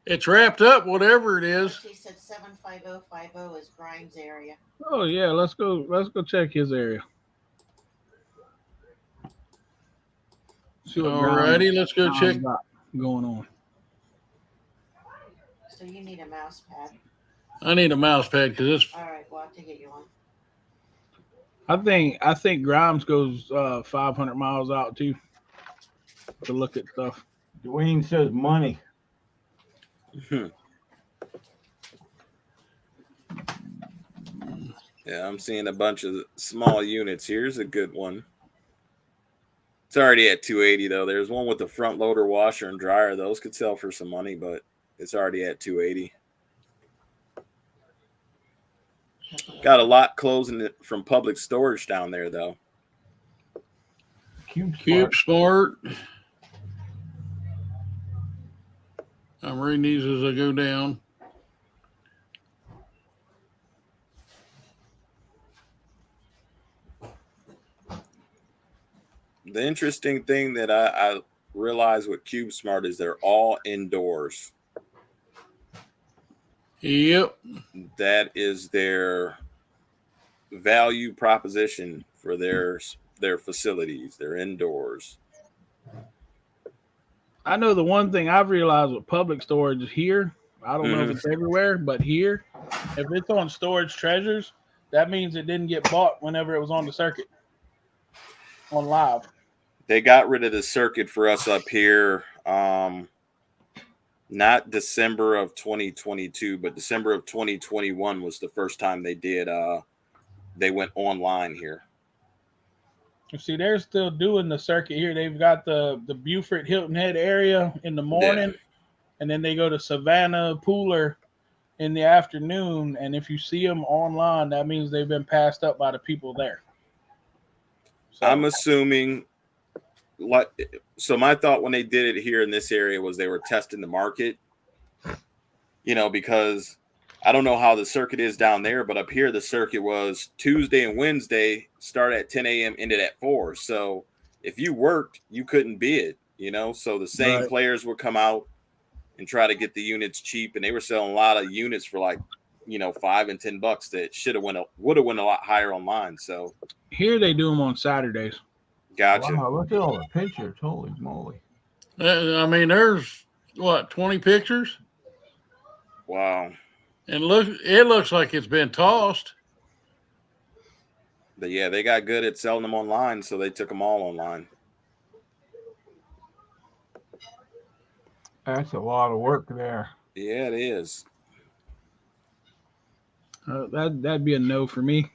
It's wrapped up, whatever it is. She said 75050 is Grimes area. Oh yeah, let's go check his area. See what Alrighty, let's go Grimes check. got going on. So you need a mouse pad. I need a mouse pad because it's. All right, we'll have to get you one. I think Grimes goes 500 miles out too to look at stuff. Dwayne says money. Yeah, I'm seeing a bunch of small units. Here's a good one. It's already at 280 though. There's one with the front loader washer and dryer. Those could sell for some money, but it's already at 280. Got a lot closing it from public storage down there though. Cube Smart. I'm reading these as I go down. The interesting thing that I realize with Cube Smart is they're all indoors. Yep. That is their value proposition for their facilities. They're indoors. I know the one thing I've realized with public storage here, I don't know if it's everywhere, but here, if it's on Storage Treasures, that means it didn't get bought whenever it was on the circuit, on live. They got rid of the circuit for us up here. Not December of 2022, but December of 2021 was the first time they did. They went online here. See, they're still doing the circuit here. They've got the Beaufort Hilton Head area in the morning, and then they go to Savannah Pooler in the afternoon. And if you see them online, that means they've been passed up by the people there. So, I'm assuming, so my thought when they did it here in this area was they were testing the market, because I don't know how the circuit is down there, but up here the circuit was Tuesday and Wednesday, start at 10 a.m., ended at 4. So if you worked, you couldn't bid, so the same Right. players would come out and try to get the units cheap, and they were selling a lot of units for like, $5 and $10 that would have went a lot higher online. So here they do them on Saturdays. gotcha. Wow, look at all the pictures. Holy moly. I mean, there's 20 pictures, Wow. and it looks like it's been tossed. But yeah, they got good at selling them online, so they took them all online. That's a lot of work there. Yeah, it is. That'd be a no for me.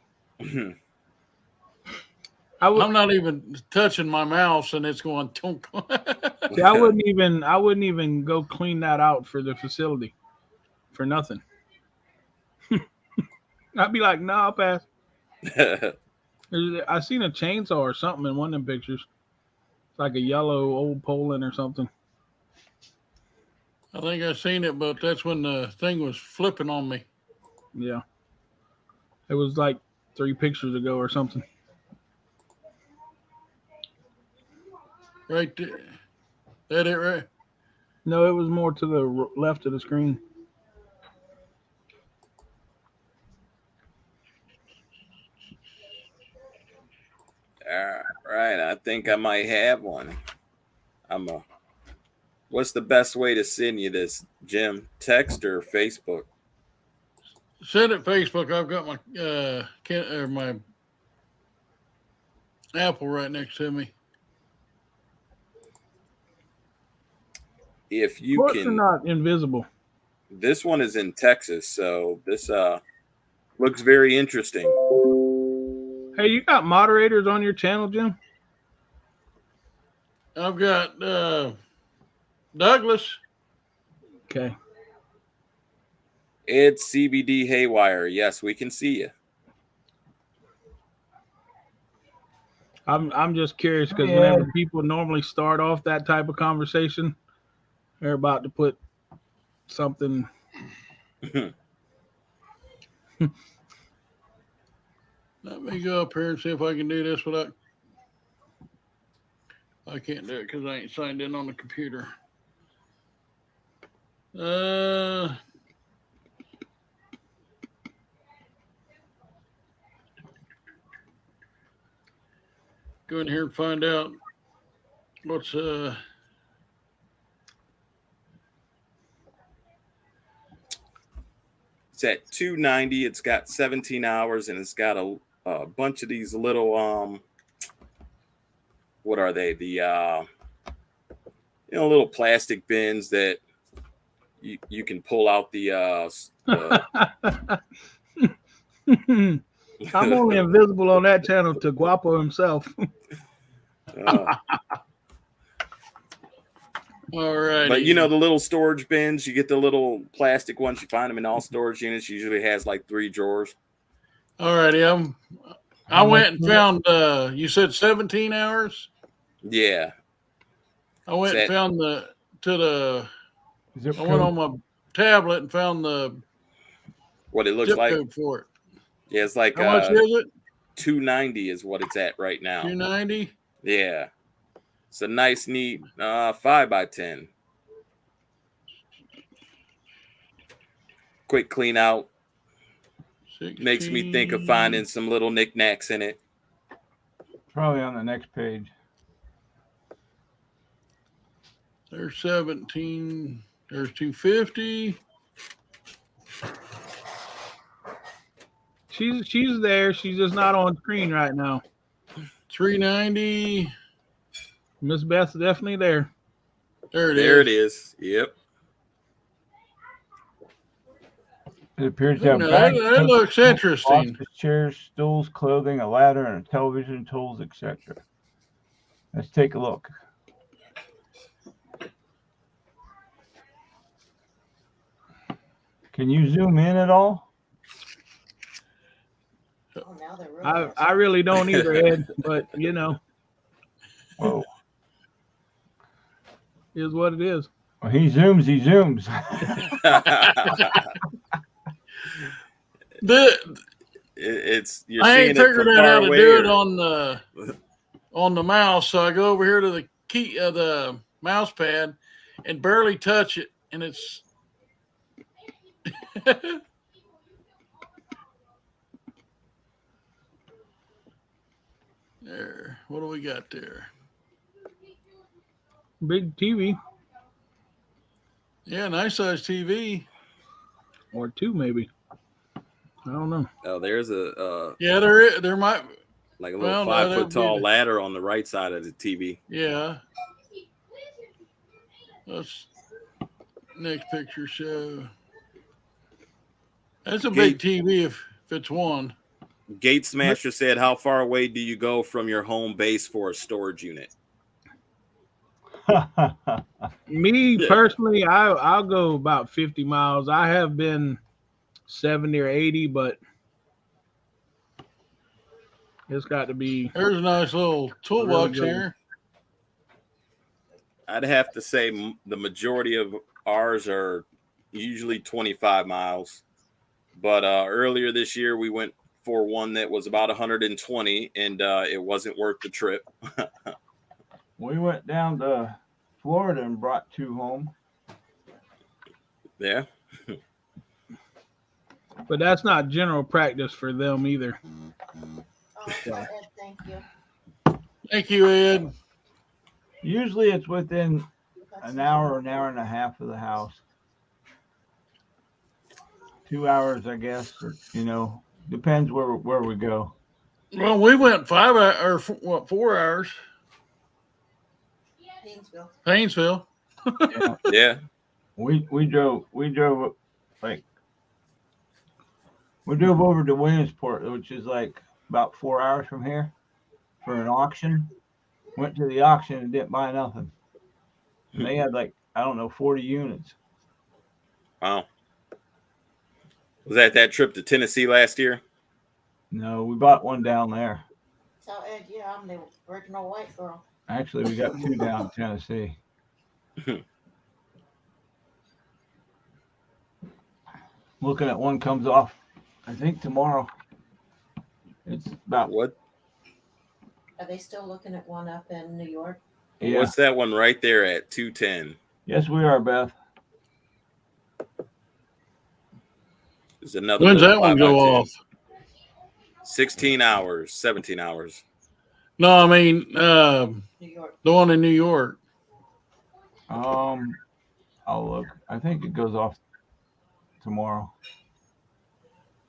I would. I'm not even touching my mouse, and it's going. Tunk. See, I wouldn't even go clean that out for the facility for nothing. I'd be like, nah, I'll pass. I seen a chainsaw or something in one of them pictures. It's like a yellow old Poland or something. I think I seen it, but that's when the thing was flipping on me. Yeah. It was like 3 pictures ago or something. Right there. That it right? No, it was more to the left of the screen. All right, I think I might have one. What's the best way to send you this, Jim? Text or Facebook? Send it Facebook. I've got my my Apple right next to me. If you Books can, are not invisible. this one is in Texas, so this looks very interesting. Hey, you got moderators on your channel, Jim? I've got Douglas. Okay. It's CBD Haywire. Yes, we can see you. I'm just curious because whenever people normally start off that type of conversation, they're about to put something. Let me go up here and see if I can do this without. I can't do it because I ain't signed in on the computer. Go in here and find out what's It's at 290. It's got 17 hours, and it's got a bunch of these little what are they? The little plastic bins that you can pull out the I'm only invisible on that channel to Guapo himself. all right. But the little storage bins, you get the little plastic ones. You find them in all storage units. Usually has like 3 drawers. All righty. I went and found. You said 17 hours. Yeah. I went and found I went on my tablet and found what it looks zip like code for it. Yeah, it's like how much is it? 290 is what it's at right now. 290. Yeah, it's a nice, neat 5x10. Quick clean out. 16. Makes me think of finding some little knickknacks in it. Probably on the next page. There's 17. There's 250. She's there. She's just not on screen right now. 390. Miss Beth's definitely there. There it is. Yep. It appears to have that looks interesting. Office chairs, stools, clothing, a ladder, and a television, tools, etc. Let's take a look. Can you zoom in at all? Oh, now they're really I really don't either, Ed, but Whoa. Is what it is. Well, he zooms. You're I seeing ain't it figured from out far how to away, do it or- on the mouse. So I go over here to the key of the mouse pad and barely touch it, and it's there. What do we got there? Big TV. Yeah, nice size TV. Or 2 maybe. I don't know. Oh, there's a Yeah, there might like a little 5-foot tall ladder on the right side of the TV. Yeah. Let's next picture show. That's a big TV if it's one. Gate Smasher said, "How far away do you go from your home base for a storage unit?" Me personally, I'll go about 50 miles. I have been 70 or 80, but It's got to be There's a nice little toolbox Really good. here. I'd have to say the majority of ours are usually 25 miles. But earlier this year, we went for one that was about 120, and it wasn't worth the trip. We went down to Florida and brought 2 home. Yeah. But that's not general practice for them either. Oh, tell Ed, thank you. Thank you, Ed. Usually it's within That's an hour and a half of the house. 2 hours, I guess, or depends where we go. Well, we went 5 hours, or 4 hours. Painesville. Painesville. Yeah. Yeah. We drove over to Williamsport, which is like about 4 hours from here, for an auction. Went to the auction and didn't buy nothing. And they had 40 units. Wow. Was that trip to Tennessee last year? No, we bought one down there. Tell Ed, yeah, I'm the original white girl. Actually, we got 2 down in Tennessee. Looking at one comes off, I think tomorrow. It's about What? Are they still looking at one up in New York? Yeah. What's that one right there at 210? Yes, we are, Beth. There's another. When's little that one go 5x10. off? 16 hours, 17 hours. No, I mean New York. the one in New York. I'll look. I think it goes off tomorrow.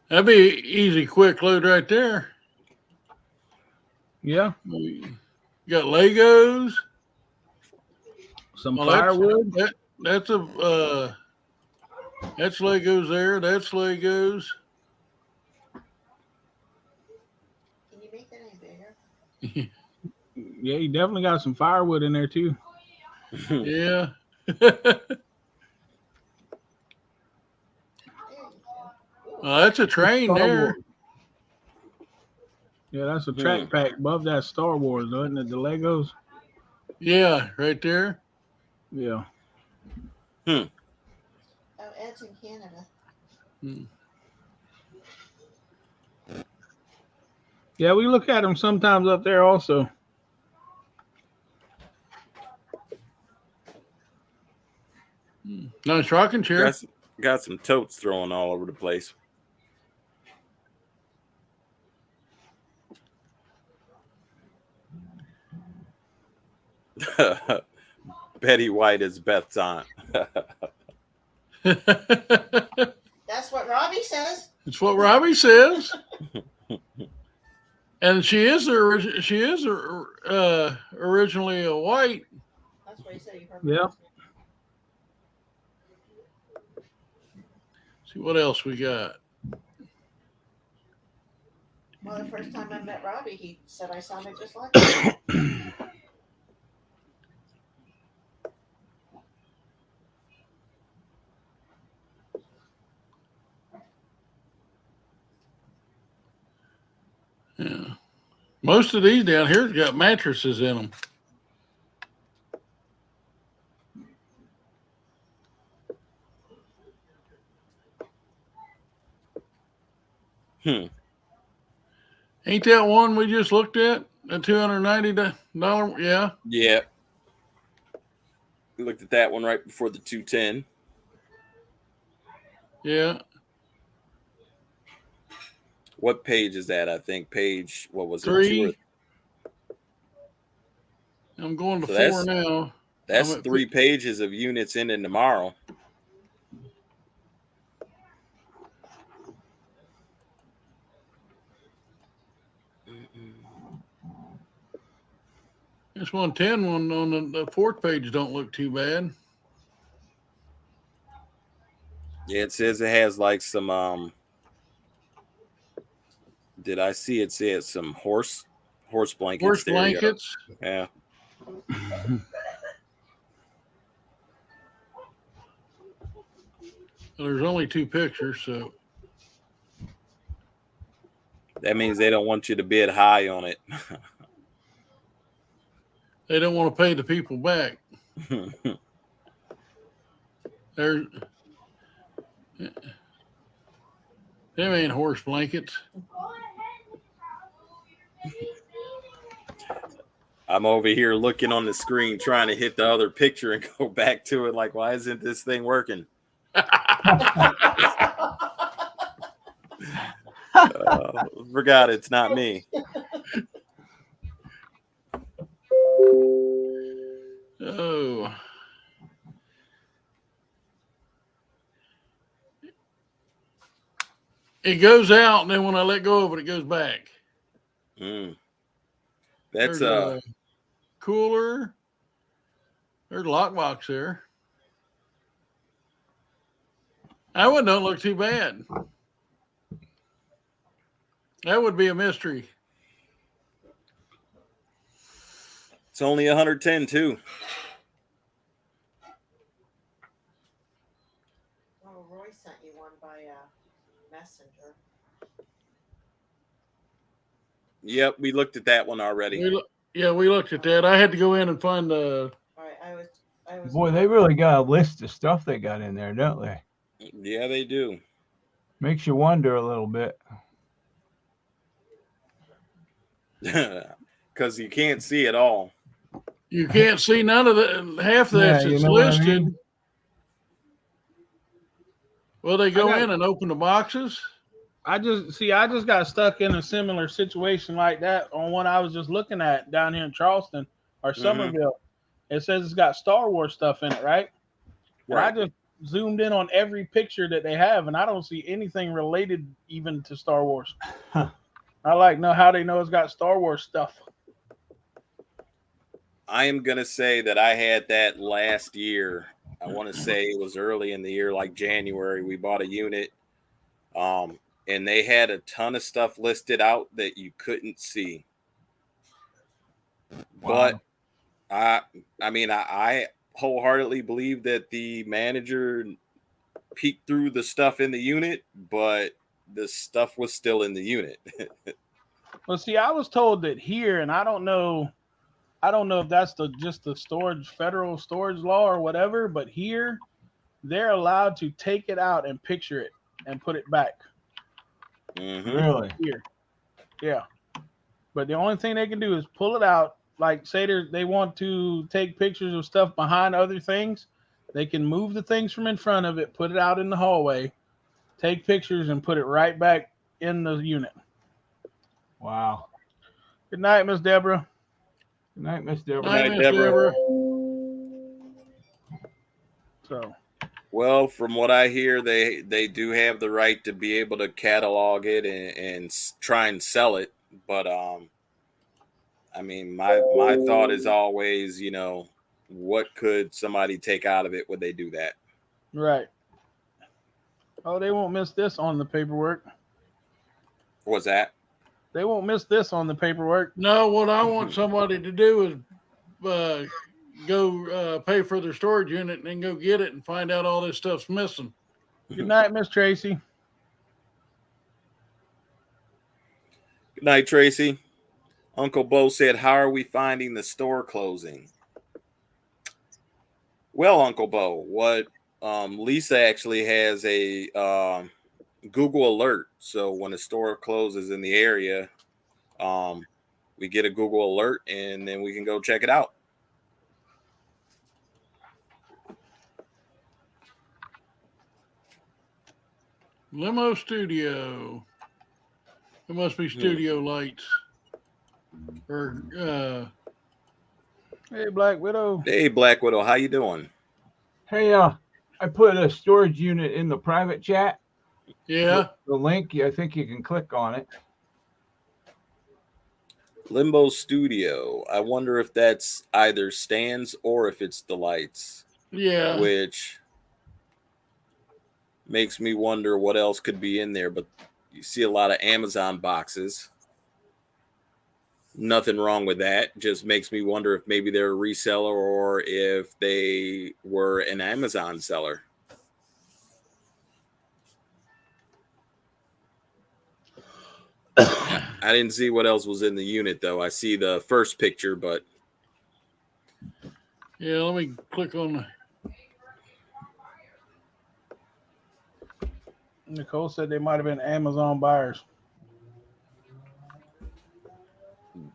That'd be easy, quick load right there. Yeah. You got Legos. Some Well, that's- firewood. That's Legos there. That's Legos. Can you make that any bigger? Yeah, you definitely got some firewood in there too. Yeah. There you go. Ooh, That's a train Star there. Wars. Yeah, that's a track pack above that Star Wars, isn't it? The Legos. Yeah, right there. Yeah. oh, Ed's in Canada. Yeah, we look at them sometimes up there also. Nice rocking chair. Got some totes thrown all over the place. Betty White is Beth's aunt. That's what Robbie says. It's what Robbie says. And she is originally a white. That's what he said. You heard Yeah. See what else we got. Well, the first time I met Robbie, he said I sounded just like him. Yeah. Most of these down here got mattresses in them. Ain't that one we just looked at? A $290? Yeah. Yeah. We looked at that one right before the 210. Yeah. What page is that? I think page, what was it? 3. I'm going to So 4 now. That's I'm at 3 pages of units in tomorrow. This 110 one on the 4th page don't look too bad. Yeah, it says it has like some did I see it said some horse blankets Horse there? blankets. Yeah. There's only 2 pictures, so That means they don't want you to bid high on it. They don't want to pay the people back. They're them ain't horse blankets. I'm over here looking on the screen trying to hit the other picture and go back to it. Like, why isn't this thing working? Forgot it's not me. Oh. It goes out, and then when I let go of it, it goes back. That's There's a cooler. There's a lockbox there. That one don't look too bad. That would be a mystery. It's only 110 too. Oh, Roy sent you one by Messenger. Yep, we looked at that one already. We looked at that. I had to go in and find the. All right, I was. Boy, they really got a list of stuff they got in there, don't they? Yeah, they do. Makes you wonder a little bit. Because you can't see it all. You can't see none of the half of that. Yeah, you It's know what I listed. mean? Will they go in and open the boxes? I just got stuck in a similar situation like that on one I was just looking at down here in Charleston or Somerville. It says it's got Star Wars stuff in it, right? And I just zoomed in on every picture that they have, and I don't see anything related even to Star Wars. Huh. I know how they know it's got Star Wars stuff. I am going to say that I had that last year. I want to say it was early in the year, like January. We bought a unit, and they had a ton of stuff listed out that you couldn't see. Wow. But I wholeheartedly believe that the manager peeked through the stuff in the unit, but the stuff was still in the unit. Well, see, I was told that here, and I don't know if that's just the federal storage law or whatever, but here they're allowed to take it out and picture it and put it back. Really? Here. Yeah. But the only thing they can do is pull it out. Like, say they want to take pictures of stuff behind other things. They can move the things from in front of it, put it out in the hallway, take pictures, and put it right back in the unit. Wow. Good night, Miss Deborah. Good night, Miss Deborah. Night, Miss Deborah. So, well, from what I hear, they do have the right to be able to catalog it and try and sell it. But I mean, my thought is always, what could somebody take out of it? Would they do that? right. Oh, they won't miss this on the paperwork. What's that? They won't miss this on the paperwork. No, what I want somebody to do is go pay for their storage unit and then go get it and find out all this stuff's missing. Good night, Miss Tracy. Good night, Tracy. Uncle Bo said, how are we finding the store closing? Well, Uncle Bo, what Lisa actually has a Google alert. So when a store closes in the area, we get a Google alert and then we can go check it out. Limo Studio. It must be studio lights. Or Hey, Black Widow. Hey, Black Widow, how you doing? Hey, I put a storage unit in the private chat. yeah. The link, I think you can click on it. Limbo Studio. I wonder if that's either stands or if it's the lights. Yeah. Which makes me wonder what else could be in there. But you see a lot of Amazon boxes. Nothing wrong with that. Just makes me wonder if maybe they're a reseller or if they were an Amazon seller. I didn't see what else was in the unit though. I see the first picture, but Yeah, let me click on. Nicole said they might have been Amazon buyers.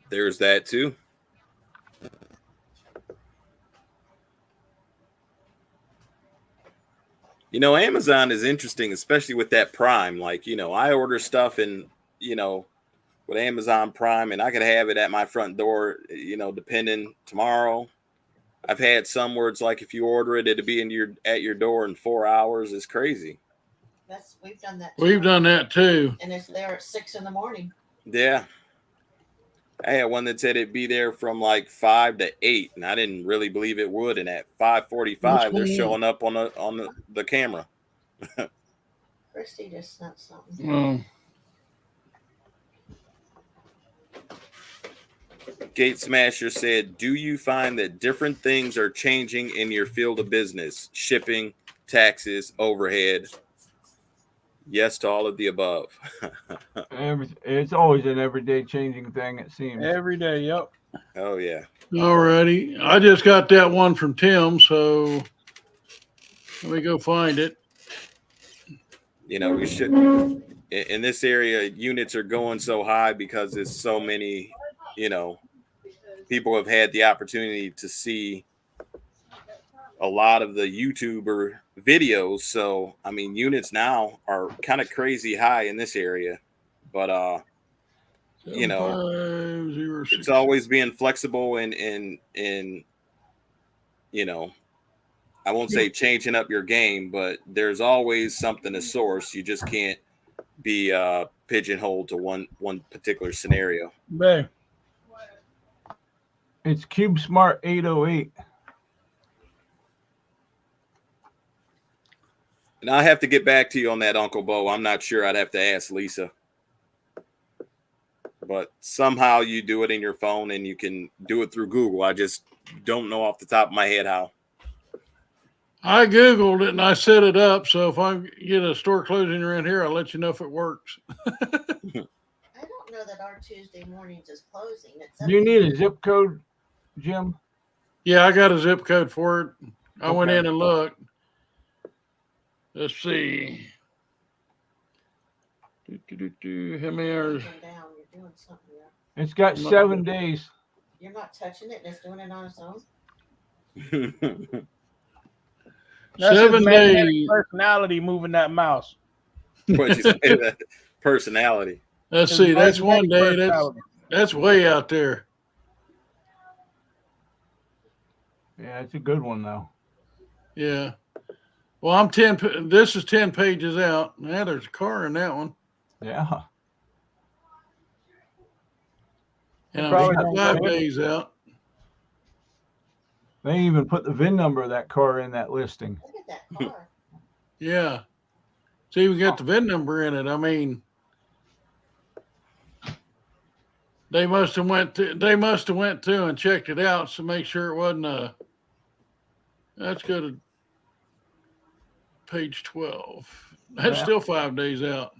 there's that too. You know, Amazon is interesting, especially with that Prime. Like, you know, I order stuff and, you know, with Amazon Prime, and I could have it at my front door, you know, depending tomorrow. I've had some where it's like if you order it, it'll be at your door in 4 hours. It's crazy. We've done that. We've done that too. And it's there at 6 a.m. Yeah. I had one that said it'd be there from like 5 to 8, and I didn't really believe it would. And at 5:45, they're showing up on the camera. Christy just sent something. Well, Gate Smasher said, "Do you find that different things are changing in your field of business? Shipping, taxes, overhead?" Yes to all of the above. It's always an everyday changing thing, it seems. Every day, yep. Oh yeah. alrighty. I just got that one from Tim, so let me go find it. You know, we should in this area, units are going so high because there's so many, you know, people have had the opportunity to see a lot of the YouTuber videos. So, I mean, units now are kind of crazy high in this area, but, you know, 7506. it's always being flexible and, you know, I won't say changing up your game, but there's always something to source. You just can't be pigeonholed to one particular scenario. Babe. It's CubeSmart 808. And I have to get back to you on that, Uncle Bo. I'm not sure. I'd have to ask Lisa. But somehow you do it in your phone and you can do it through Google. I just don't know off the top of my head how. I Googled it and I set it up. So if I get a store closing around here, I'll let you know if it works. I don't know that our Tuesday mornings is closing. Do you need a zip code, Jim? Yeah, I got a zip code for it. I went Okay. in and looked. Let's see. How many hours? Down. You're doing something there. It's got 7 days. You're not touching it and it's doing it on its own? That's 7 his magnetic days. personality moving that mouse. What'd you say? That personality. Let's His see. That's magnetic 1 day. personality. That's way out there. Yeah, it's a good one though. Yeah. Well, I'm 10. This is 10 pages out. Yeah, there's a car in that one. Yeah. And I'm Probably 5 don't go in. days out. They even put the VIN number of that car in that listing. Look at that car. Yeah. See, we got the VIN number in it. I mean, they must have went through and checked it out to make sure it wasn't a. Let's go to page 12. That's Yeah. still 5 days out.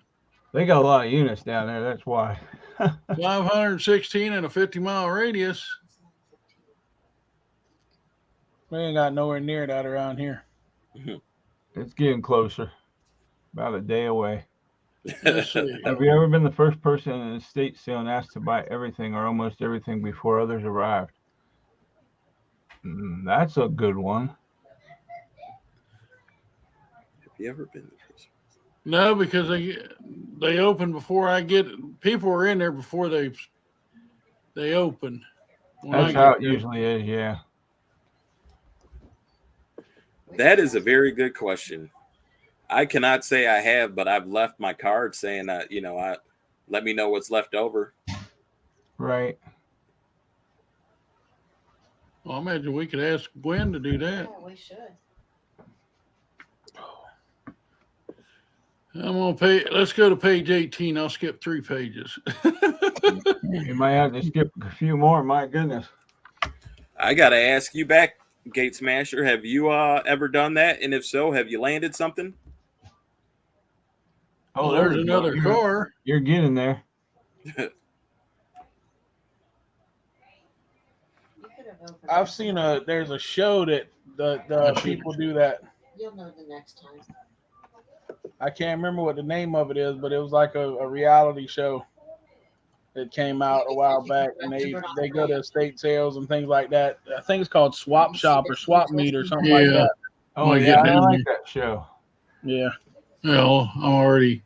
They got a lot of units down there. That's why. 516 in a 50-mile radius. We ain't got nowhere near that around here. It's getting closer. About a day away. Let's see. Have you ever been the first person in an estate sale and asked to buy everything or almost everything before others arrived? That's a good one. Have you ever been? No, because they open before I get. People are in there before they open. That's how it usually is. Yeah. That is a very good question. I cannot say I have, but I've left my card saying that, you know, let me know what's left over. Right. Well, I imagine we could ask Gwen to do that. Yeah, we should. I'm on page. Let's go to page 18. I'll skip 3 pages. You might have to skip a few more. My goodness. I got to ask you back, Gate Smasher. Have you ever done that? And if so, have you landed something? Oh, there's another car. You're getting there. I've seen there's a show that the That's it. people do that. You'll know the next time. I can't remember what the name of it is, but it was like a reality show that came out a while back, and they go to estate sales and things like that. I think it's called Swap Shop or Swap Meet or something like Yeah. that. Oh Wanna yeah, get I down like that show. Yeah, Well, I'm already.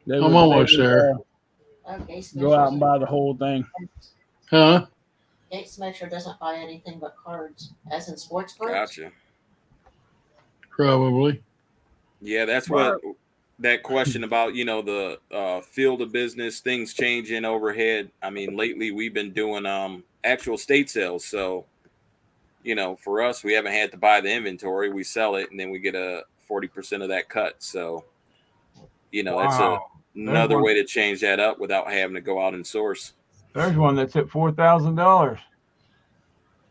they I'm would, almost they would, there. Okay, go out and buy the whole thing. Huh? Gates Measure doesn't buy anything but cards, as in sports cards. Gotcha. Probably. Yeah, that's what that question about, the field of business, things changing overhead. I mean, lately we've been doing actual state sales. So, for us, we haven't had to buy the inventory. We sell it and then we get a 40% of that cut. So, that's another way to change that up without having to go out and source. There's one that's at $4,000.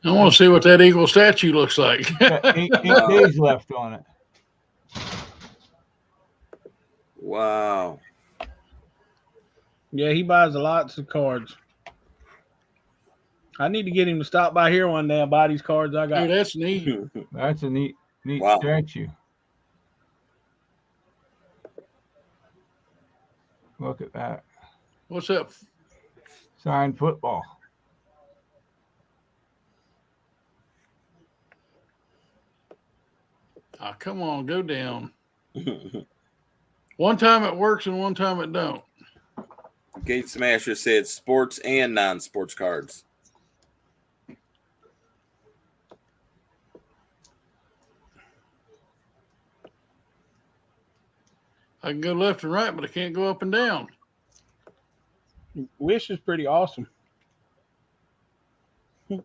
I want to see what that eagle statue looks like. Got eight days left on it. Wow. Yeah, he buys lots of cards. I need to get him to stop by here one day and buy these cards I got. Dude, that's neat. That's a neat Wow. statue. Look at that. What's up? Signed football. Oh, come on, go down. One time it works and one time it don't. Gate Smasher said sports and non-sports cards. I can go left and right, but I can't go up and down. Wish is pretty awesome. You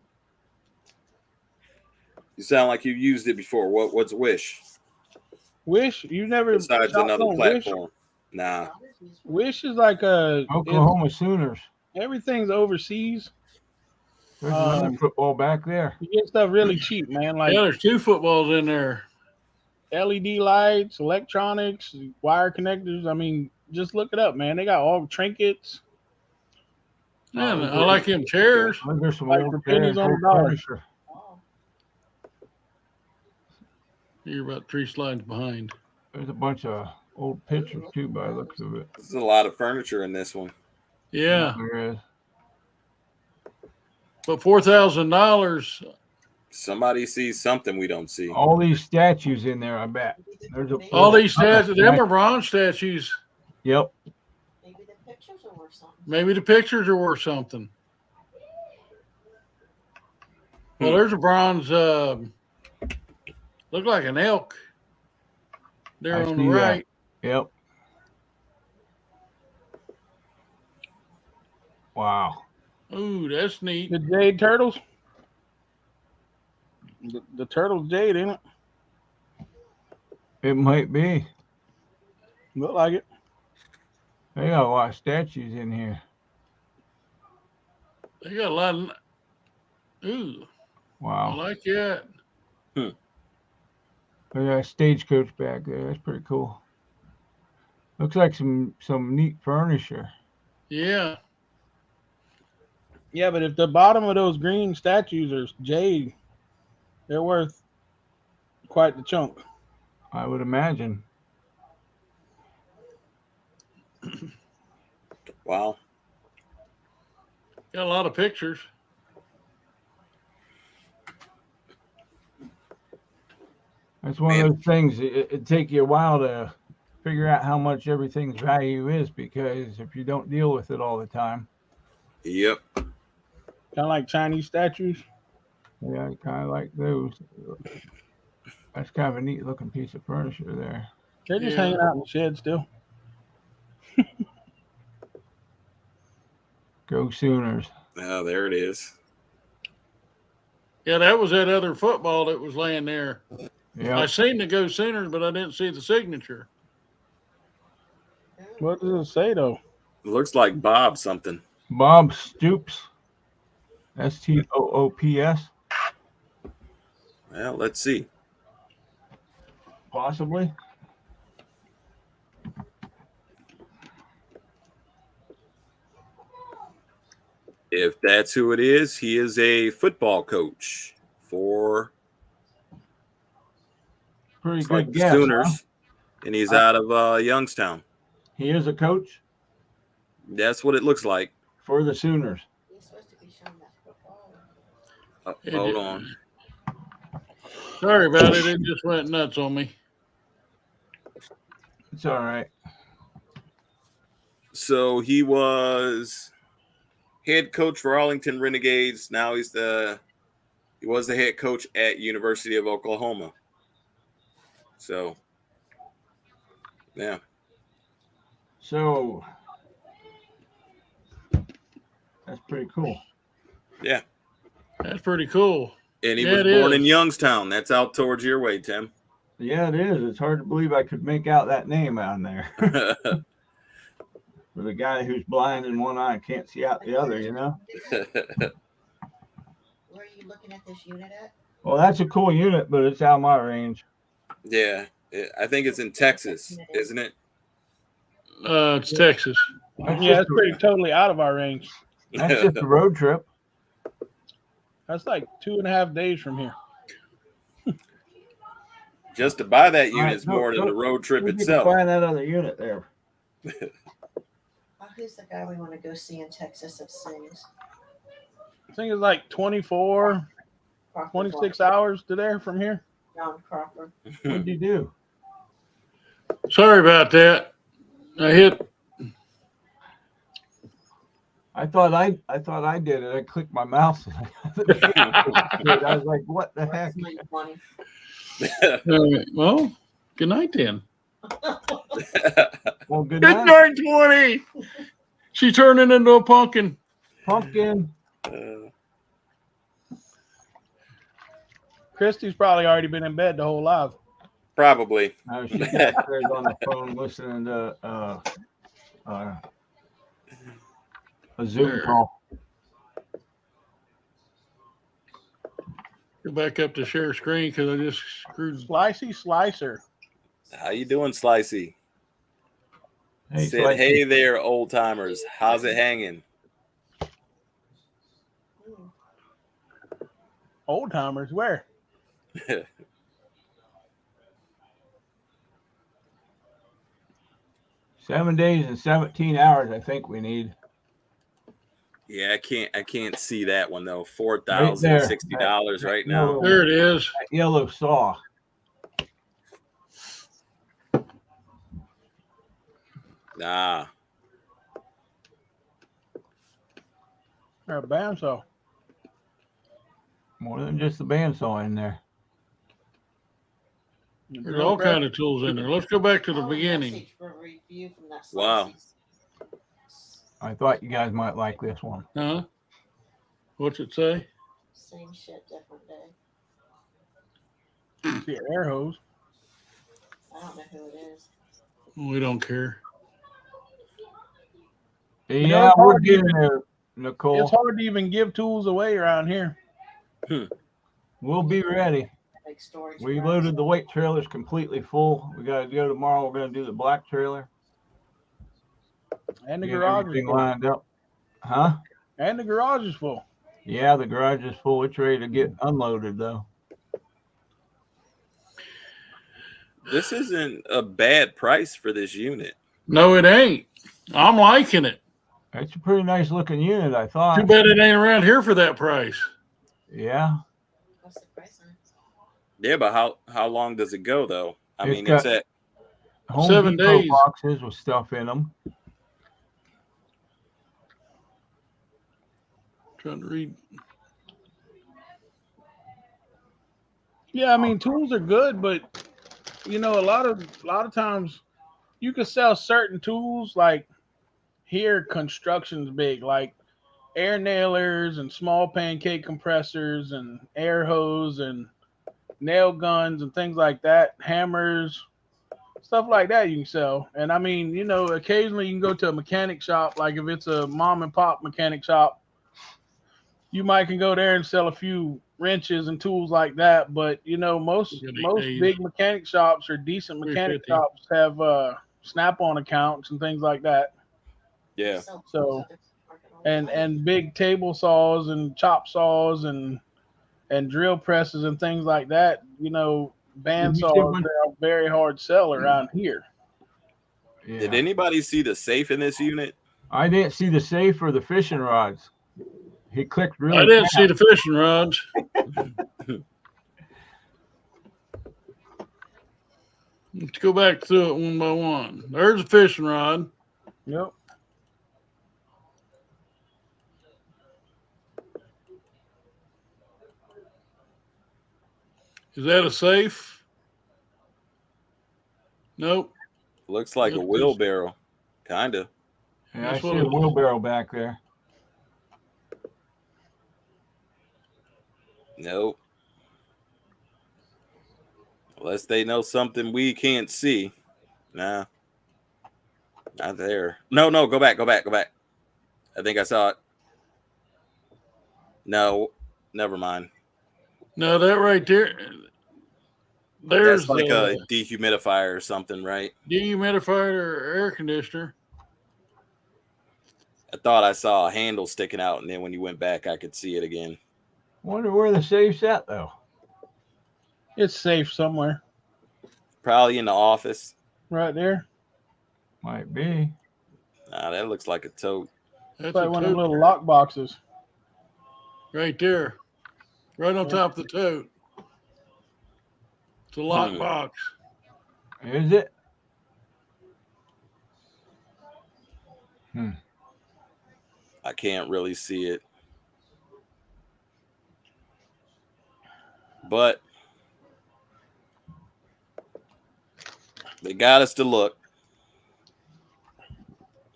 sound like you've used it before. What's Wish? Wish, you never Besides shopped another on platform. Nah. Wish is like Oklahoma Sooners. everything's overseas. There's another football back there. You get stuff really cheap, man. Like Yeah, there's two footballs in there. LED lights, electronics, wire connectors. I mean, just look it up, man. They got all trinkets. Yeah, I like them chairs. There's some Like old for pennies chairs, on the old dollar. furniture. Oh, You're about 3 slides behind. There's a bunch of old pictures too, by the looks of it. There's a lot of furniture in this one. Yeah, There is. but $4,000. Somebody sees something we don't see. All these statues in there, I bet. There's All these statues, them are bronze statues. Yep. maybe the pictures are worth something. Maybe the pictures are worth something. Well, there's a bronze, look like an elk there I on the see that. right. Yep. Wow. Ooh, that's neat. The jade turtles. The turtle's jade, ain't it? It might be. Look like it. They got a lot of statues in here. They got a lot of. Ooh, I Wow. like that. They got a stagecoach back there. That's pretty cool. Looks like some neat furniture. Yeah. Yeah, but if the bottom of those green statues are jade, they're worth quite the chunk. I would imagine. Wow. Got a lot of pictures. That's one of those things. It'd take you a while to figure out how much everything's value is, because if you don't deal with it all the time. Yep. Kind of like Chinese statues. Yeah, I kind of like those. That's kind of a neat looking piece of furniture there. They're just Yeah. hanging out in the shed still. Go Sooners. Oh, there it is. Yeah, that was that other football that was laying there. I Yeah. seen the Go Sooners, but I didn't see the signature. What does it say though? It looks like Bob something. Bob Stoops. Stoops. Well, let's see. Possibly. If that's who it is, he is a football coach for Pretty it's good like the guess, Sooners, huh? and he's out of Youngstown. He is a coach That's what it looks like. for the Sooners. You're supposed to be showing that football. Hold on. Sorry about it. It just went nuts on me. It's all right. So he was head coach for Arlington Renegades. Now he was the head coach at University of Oklahoma. So, yeah. So that's pretty cool. Yeah. That's pretty cool. And he Yeah, was it born is. in Youngstown. That's out towards your way, Tim. Yeah, it is. It's hard to believe I could make out that name out there. For the guy who's blind in one eye and can't see out the other, you know? Where are you looking at this unit at? Well, that's a cool unit, but it's out of my range. Yeah. I think it's in Texas, isn't it? It's Texas. That's Yeah, just it's pretty totally out of our range. That's just a road trip. That's like 2.5 days from here. Just to buy that All right, unit's more than the road trip see if you can itself. find that other unit there. Who's the guy we want to go see in Texas that sings? I think it's like 24, Crawford's 26 wife, hours to there from here. John Crawford. What'd you do? Sorry about that. I hit. I thought I did it. I clicked my mouse. I was like, what the heck? All right. Well, good night then. Well, good Good night. night, 20. She turning into a pumpkin. Pumpkin. Christy's probably already been in bed the whole live. Probably. She's upstairs on the phone listening to a Zoom call. Go back up to share screen because I just screwed. Slicey Slicer. How you doing, Slicey? Hey, Said, Slicey. hey there, old timers. How's it hanging? Old timers, where? 7 days and 17 hours, I think we need. Yeah, I can't see that one though. Right there. $4,060 right now. There it is. That yellow saw. Nah. Or a bandsaw. More than just the bandsaw in there. There's all kind of tools in there. Let's go back to the Oh, beginning. message for review from that Wow. I thought you guys might like this one. Huh? What's it say? Same shit, different day. The air hose. I don't know who it is. We don't care. Yeah, it's we're hard to getting even- there, Nicole. It's hard to even give tools away around here. We'll be ready. Big storage. We racks. loaded the weight trailers completely full. We got to go tomorrow. We're going to do the black trailer. And the Get garage is everything full. lined up. Huh? And the garage is full. Yeah, the garage is full. It's ready to get unloaded, though. This isn't a bad price for this unit. No, it ain't. I'm liking it. It's a pretty nice looking unit, I Too thought. bad it ain't around here for that price. Yeah. What's the price on it? Yeah, but how long does it go though? I It's mean, got- it's at Home 7 Depot days. boxes with stuff in them. Trying to read. Yeah, I mean tools are good, but you know, a lot of times you can sell certain tools like here construction's big, like air nailers and small pancake compressors and air hose and nail guns and things like that, hammers, stuff like that you can sell. And I mean, you know, occasionally you can go to a mechanic shop, like if it's a mom and pop mechanic shop, you might can go there and sell a few wrenches and tools like that. But you know, most big mechanic shops or decent mechanic 350. shops have Snap-on accounts and things like that. yeah. Sell So- tools at the market all and big table saws and chop saws and drill presses and things like that. You know, Did you see a bandsaws, bunch- they're a very hard sell around here. Yeah. Did anybody see the safe in this unit? I didn't see the safe or the fishing rods. He clicked really I didn't fast. see the fishing rods. Let's go back through it one by one. There's a fishing rod. Yep. Is that a safe? Nope. Looks like a That's- wheelbarrow, kind of. Yeah, I That's see what a it is. wheelbarrow back there. Nope. Unless they know something we can't see. Nah. Not there. No, go back. I think I saw it. No, never mind. No, that right there. There's That's like a dehumidifier or something, right? dehumidifier or air conditioner. I thought I saw a handle sticking out, and then when you went back, I could see it again. Wonder where the safe's at though. It's safe somewhere. Probably in the office. Right there. Might be. Nah, that looks like a tote. That's It's like a one of them tote little lock boxes. right there. Right on top of the tote. It's a lock box. Is it? I can't really see it. But they got us to look.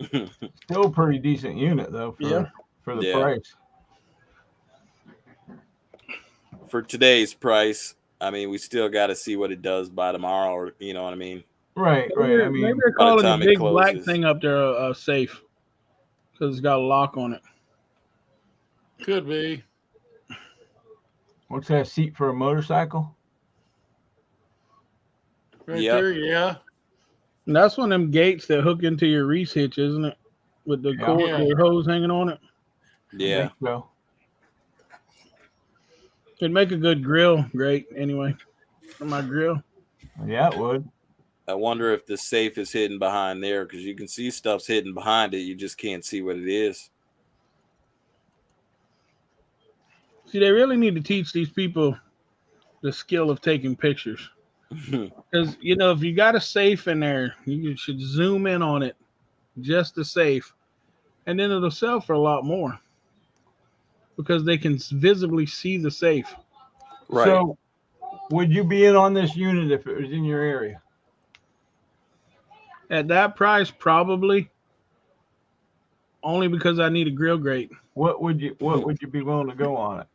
Still a pretty decent unit though for the Yeah. price. For today's price, I mean, we still got to see what it does by tomorrow, or you know what I mean? Right. I Maybe mean, they're by the calling the time it big black closes. thing up there a safe because it's got a lock on it. Could be. what's that seat for a motorcycle? Right Yep. there, yeah. And that's one of them gates that hook into your Reese hitch, isn't it? With the Yeah. cord, Yeah. the hose hanging on it. I Yeah. think so. It'd make a good grill grate anyway for my grill. Yeah, it would. I wonder if the safe is hidden behind there, because you can see stuff's hidden behind it. You just can't see what it is. See, they really need to teach these people the skill of taking pictures. Because, you know, if you got a safe in there, you should zoom in on it, just the safe, and then it'll sell for a lot more because they can visibly see the safe. Right. So, would you be in on this unit if it was in your area? At that price, probably, only because I need a grill grate. What would you be willing to go on it?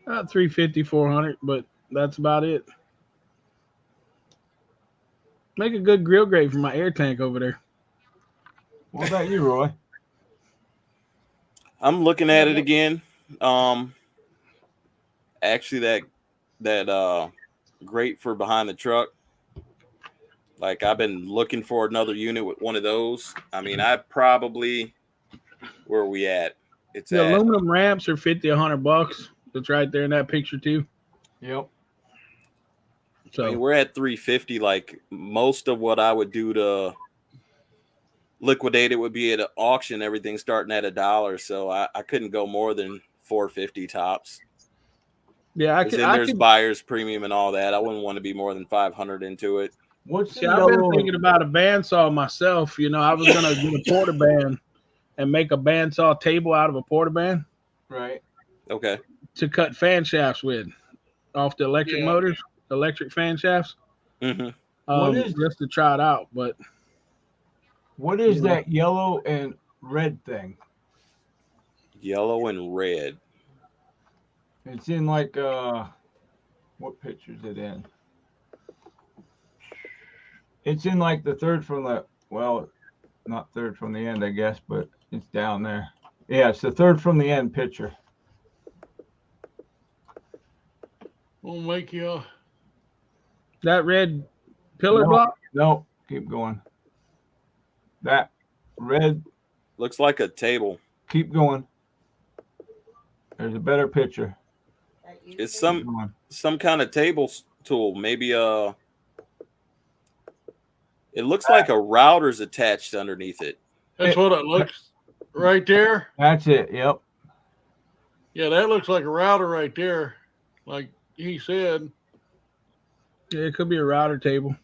About 350, 400, but that's about it. Make a good grill grate for my air tank over there. What about you, Roy? I'm looking at it again. Actually, that grate for behind the truck. Like, I've been looking for another unit with one of those. I mean, I probably, where are we at? It's The at aluminum ramps are $50, $100. That's right there in that picture too. Yep. So I mean, we're at 350. Like, most of what I would do to liquidate it would be at an auction. Everything starting at $1, so I couldn't go more than 450 tops. yeah, I Because could. then there's buyer's premium and all that. I wouldn't want to be more than 500 into it. What's the See, I've been yellow? thinking about a bandsaw myself. You know, I was gonna get a porta band and make a bandsaw table out of a porta band Right. Okay. to cut fan shafts with off the electric Yeah. motors, electric fan shafts. Mm-hmm. What is- Just to try it out? But What is Yeah. that yellow and red thing? Yellow and red. It's in like what picture is it in? It's in like the third from the not third from the end, I guess, but it's down there. Yeah, it's the third from the end picture. We'll make you. that red pillar No. block. No, keep going. That red Looks like a table. Keep going. There's a better picture. It's Keep going. some kind of table tool. Maybe it looks like a router's attached underneath it. That's what it looks right there. That's it. Yep. Yeah, that looks like a router right there. Like he said. Yeah, it could be a router table.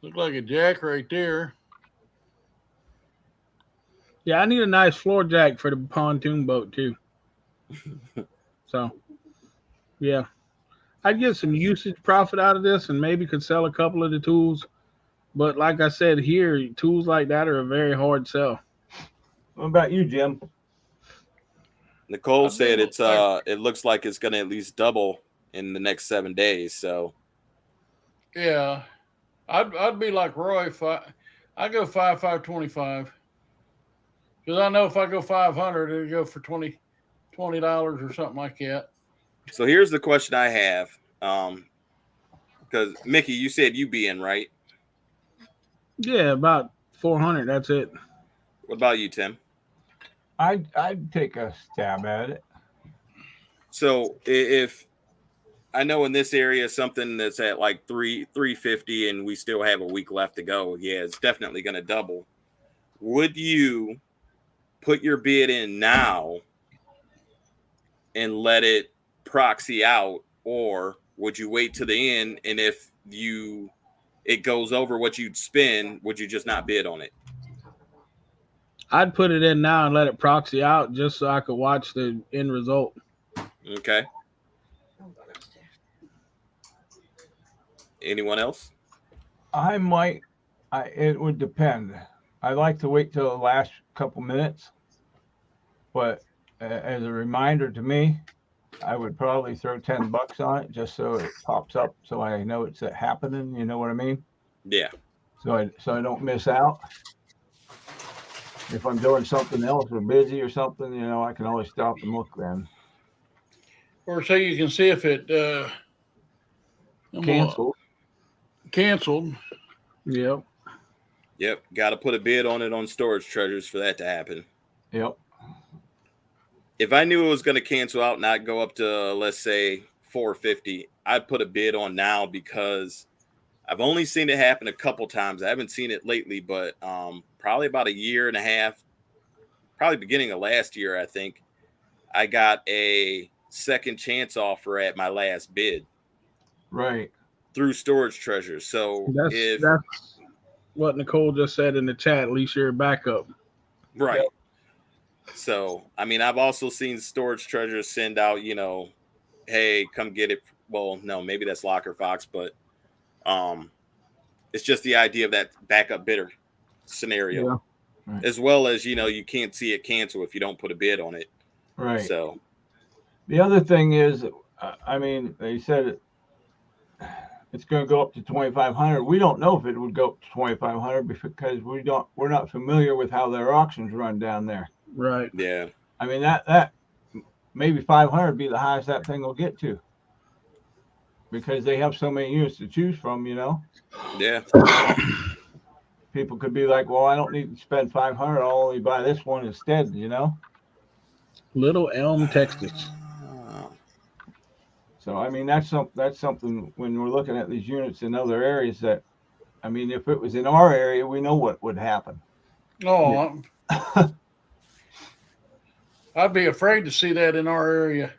Look like a jack right there. Yeah, I need a nice floor jack for the pontoon boat too. So, yeah, I'd get some usage profit out of this, and maybe could sell a couple of the tools. But like I said, here tools like that are a very hard sell. What about you, Jim? Nicole said it looks like it's going to at least double in the next 7 days. So, Yeah, I'd be like Roy. I go 525, because I know if I go 500, it'll go for $20 or something like that. So here's the question I have, because Mickey, you said you be in, right? Yeah, about 400. That's it. What about you, Tim? I'd take a stab at it. So if I know in this area something that's at like 350 and we still have a week left to go, yeah, it's definitely going to double. Would you put your bid in now and let it proxy out, or would you wait to the end, and if it goes over what you'd spend, would you just not bid on it? I'd put it in now and let it proxy out just so I could watch the end result. Okay. Anyone else? I might. It would depend. I like to wait till the last couple minutes, but as a reminder to me, I would probably throw $10 on it just so it pops up, so I know it's happening. You know what I mean? Yeah. So I don't miss out. If I'm doing something else or busy or something, I can always stop and look then. Or so you can see if it canceled. Yep. Got to put a bid on it on Storage Treasures for that to happen. Yep. If I knew it was going to cancel out, not go up to, let's say, 450, I'd put a bid on now, because I've only seen it happen a couple times. I haven't seen it lately, but probably about a year and a half, probably beginning of last year, I think, I got a second chance offer at my last bid. Right. Through Storage Treasures. So that's what Nicole just said in the chat. At least you're a backup. Right. Yep. So, I mean, I've also seen Storage Treasures send out, hey, come get it. Well, no, maybe that's Locker Fox, but it's just the idea of that backup bidder scenario, Right. as well as, you can't see it cancel if you don't put a bid on it. Right. So the other thing is, they said it's going to go up to 2,500. We don't know if it would go up to 2,500 because we're not familiar with how their auctions run down there. Right. Yeah. I mean, that maybe 500 would be the highest that thing will get to, because they have so many units to choose from. Yeah. People could be like, well, I don't need to spend 500. I'll only buy this one instead. Little Elm, Texas. So I mean, that's something when we're looking at these units in other areas that, I mean, if it was in our area, we know what would happen. Oh, I'd be afraid to see that in our area.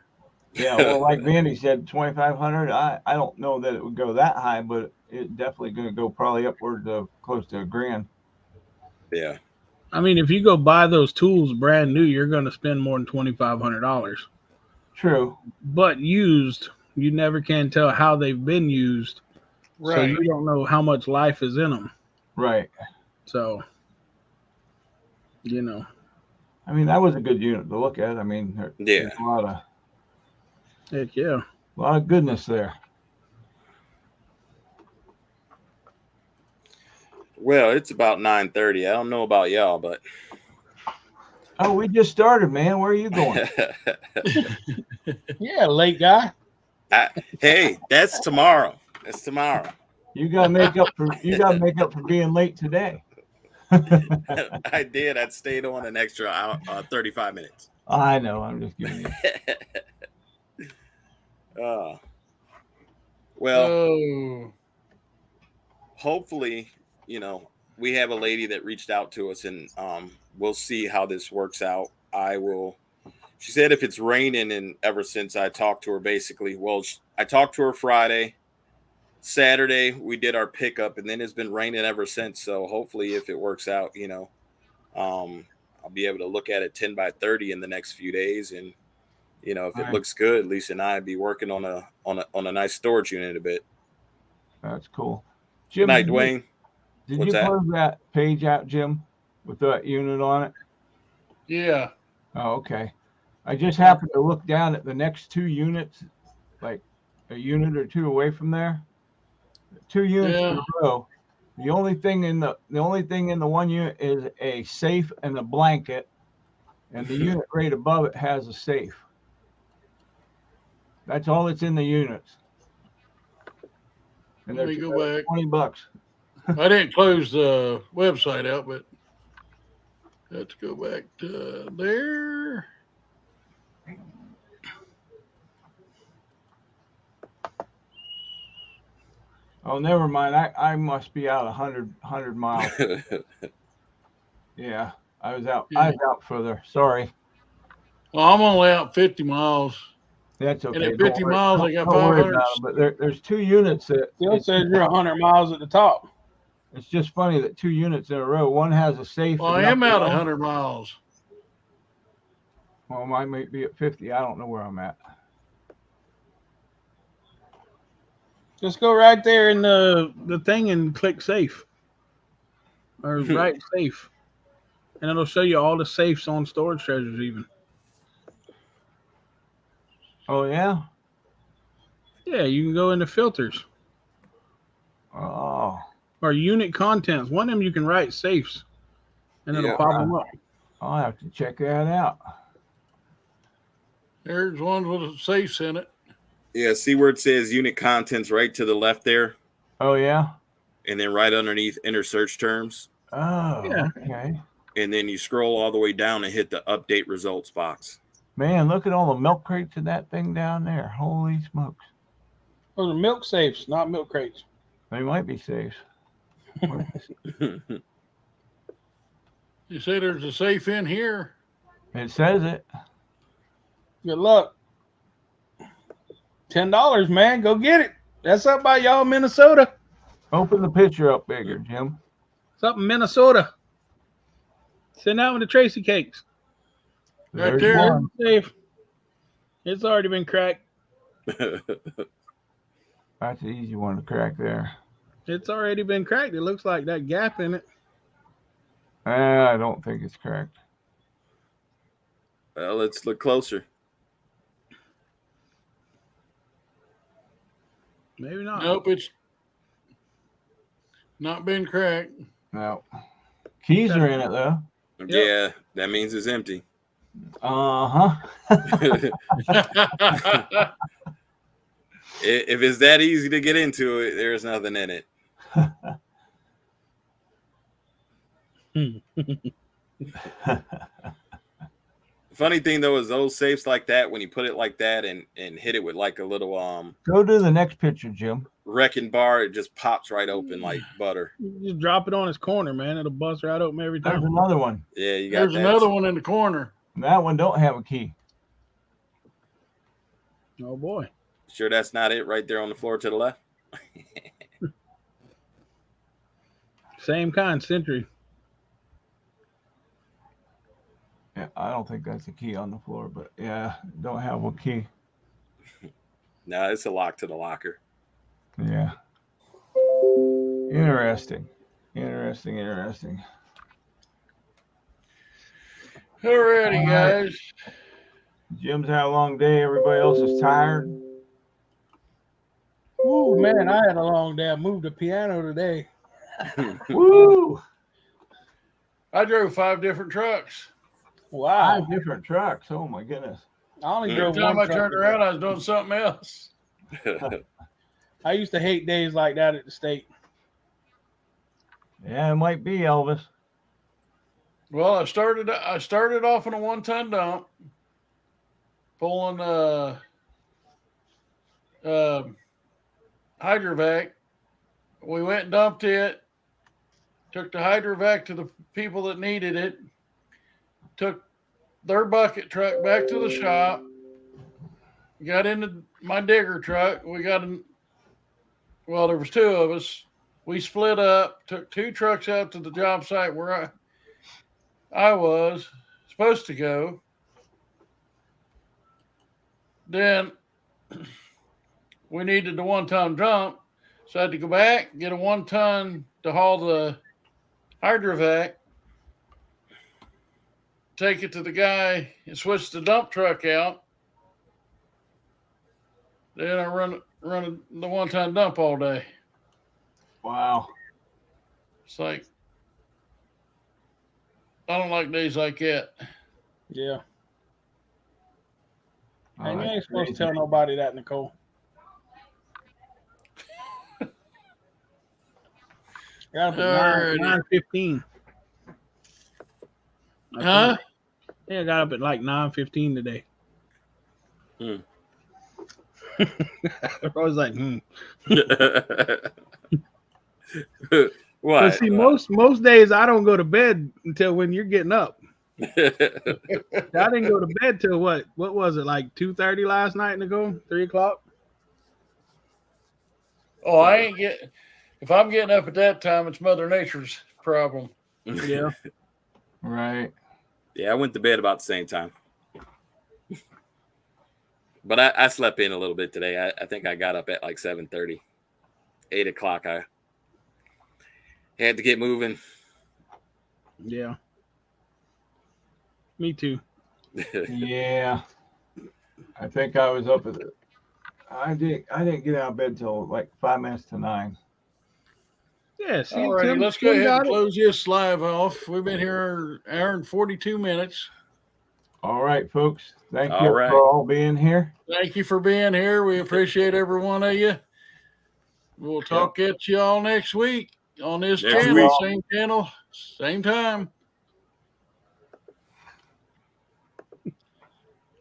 Yeah, well, like Vandy said, 2,500. I don't know that it would go that high, but it's definitely going to go probably upward to close to $1,000. Yeah. I mean, if you go buy those tools brand new, you're going to spend more than $2,500. True. But used, you never can tell how they've been used. Right. So you don't know how much life is in them. Right. So, I mean, that was a good unit to look at. I mean, there's a lot of heck yeah. A lot of goodness there. Well, it's about 9:30. I don't know about y'all, but oh, we just started, man. Where are you going? Yeah, late guy. Hey, that's tomorrow. That's tomorrow. You gotta make up for being late today. I did. I'd stayed on an extra 35 minutes. I know. I'm just giving you. Well, Oh, hopefully, we have a lady that reached out to us, and we'll see how this works out. She said if it's raining, and ever since I talked to her, basically, I talked to her Friday. Saturday, we did our pickup, and then it's been raining ever since. So hopefully, if it works out, I'll be able to look at it 10 by 30 in the next few days. And, if it looks good, Lisa and I be working on a nice storage unit a bit. That's cool. Good Jim, night, Dwayne. Did What's you that? close that page out, Jim, with that unit on it? yeah. Oh, okay. I just happened to look down at the next 2 units, like a unit or 2 away from there. 2 units in a row. The only thing in the one unit is a safe and a blanket, and the unit right above it has a safe. That's all that's in the units. And Let me they're go back. $20. I didn't close the website out, but let's go back to there. Oh, never mind. I must be out 100 miles. Yeah, I was out. I was out further. Sorry. Well, I'm only out 50 miles. That's okay. And at 50 miles, I got 500. But there's 2 units that Still says you're 100 miles at the top. It's just funny that 2 units in a row. One has a safe. Well, I am out 100 miles. Well, mine might be at 50. I don't know where I'm at. Just go right there in the thing and click safe. Or write safe. And it'll show you all the safes on Storage Treasures even. Oh, yeah? Yeah, you can go into filters. Oh. Or unit contents. One of them you can write safes. And it'll pop them up. I'll have to check that out. There's one with safes in it. Yeah, see where it says unit contents right to the left there? Oh, yeah? And then right underneath enter search terms. Oh, yeah. Okay. And then you scroll all the way down and hit the update results box. Man, look at all the milk crates in that thing down there. Holy smokes. Those are milk safes, not milk crates. They might be safes. You say there's a safe in here. It says it. Good luck. $10, man. Go get it. That's up by y'all, Minnesota. Open the picture up bigger, Jim. It's up in Minnesota. Send out with the Tracy cakes. Right There's there. one. Safe. It's already been cracked. That's an easy one to crack there. It's already been cracked. It looks like that gap in it. I don't think it's cracked. Well, let's look closer. Maybe not. Nope, it's not been cracked. No. Keys are in it, though. Yeah, that means it's empty. Uh-huh. If it's that easy to get into it, there's nothing in it. Funny thing though is those safes like that, when you put it like that and hit it with like a little Go to the next picture, Jim. wrecking bar, it just pops right open like butter. You just drop it on its corner, man. It'll bust right open every There's time. another one. Yeah, you got There's that. another one in the corner. That one don't have a key. Oh boy. Sure that's not it right there on the floor to the left? Same kind, Century. Yeah, I don't think that's a key on the floor, but yeah, don't have a key. No, it's a lock to the locker. Yeah. Interesting. Interesting. Alrighty, guys. Jim's had a long day. Everybody else is tired. Ooh, man, I had a long day. I moved the piano today. Woo! I drove 5 different trucks. Wow. 5 different trucks. Oh my goodness. I only Every drove Every time one I truck turned today. around, I was doing something else. I used to hate days like that at the state. Yeah, it might be Elvis. Well, I started off on a 1-ton dump, pulling hydrovac. We went and dumped it. Took the hydrovac to the people that needed it. Took their bucket truck back to the shop. Got into my digger truck. Well, there was 2 of us. We split up. Took 2 trucks out to the job site where I was supposed to go. Then we needed the 1-ton dump, so I had to go back, get a 1-ton to haul the hydrovac, take it to the guy, and switch the dump truck out. Then I run the 1-ton dump all day. Wow. It's like, I don't like days like that. Yeah. Oh, And you that's ain't supposed to crazy. tell nobody that, Nicole. Got up at Alrighty. 9:15. Huh? Yeah, I got up at like 9:15 today. Hmm. I was like, What? But see, most days I don't go to bed until when you're getting up. I didn't go to bed till what was it, like 2:30 last night, Nicole? 3:00? Oh, if I'm getting up at that time, it's Mother Nature's problem. Yeah. Right. Yeah, I went to bed about the same time. But I slept in a little bit today. I think I got up at like 7:30, 8 o'clock. I had to get moving. Yeah. Me too. Yeah. I think I was up at the. I didn't get out of bed till like 5 minutes to 9. Yeah, see, Alrighty, let's go Tim ahead got and it. close this live off. We've been here an hour and 42 minutes. All right, folks. Thank All you right. for all being here. Thank you for being here. We appreciate every one of you. We'll talk at you all next week on this Next channel, week. same channel, same time.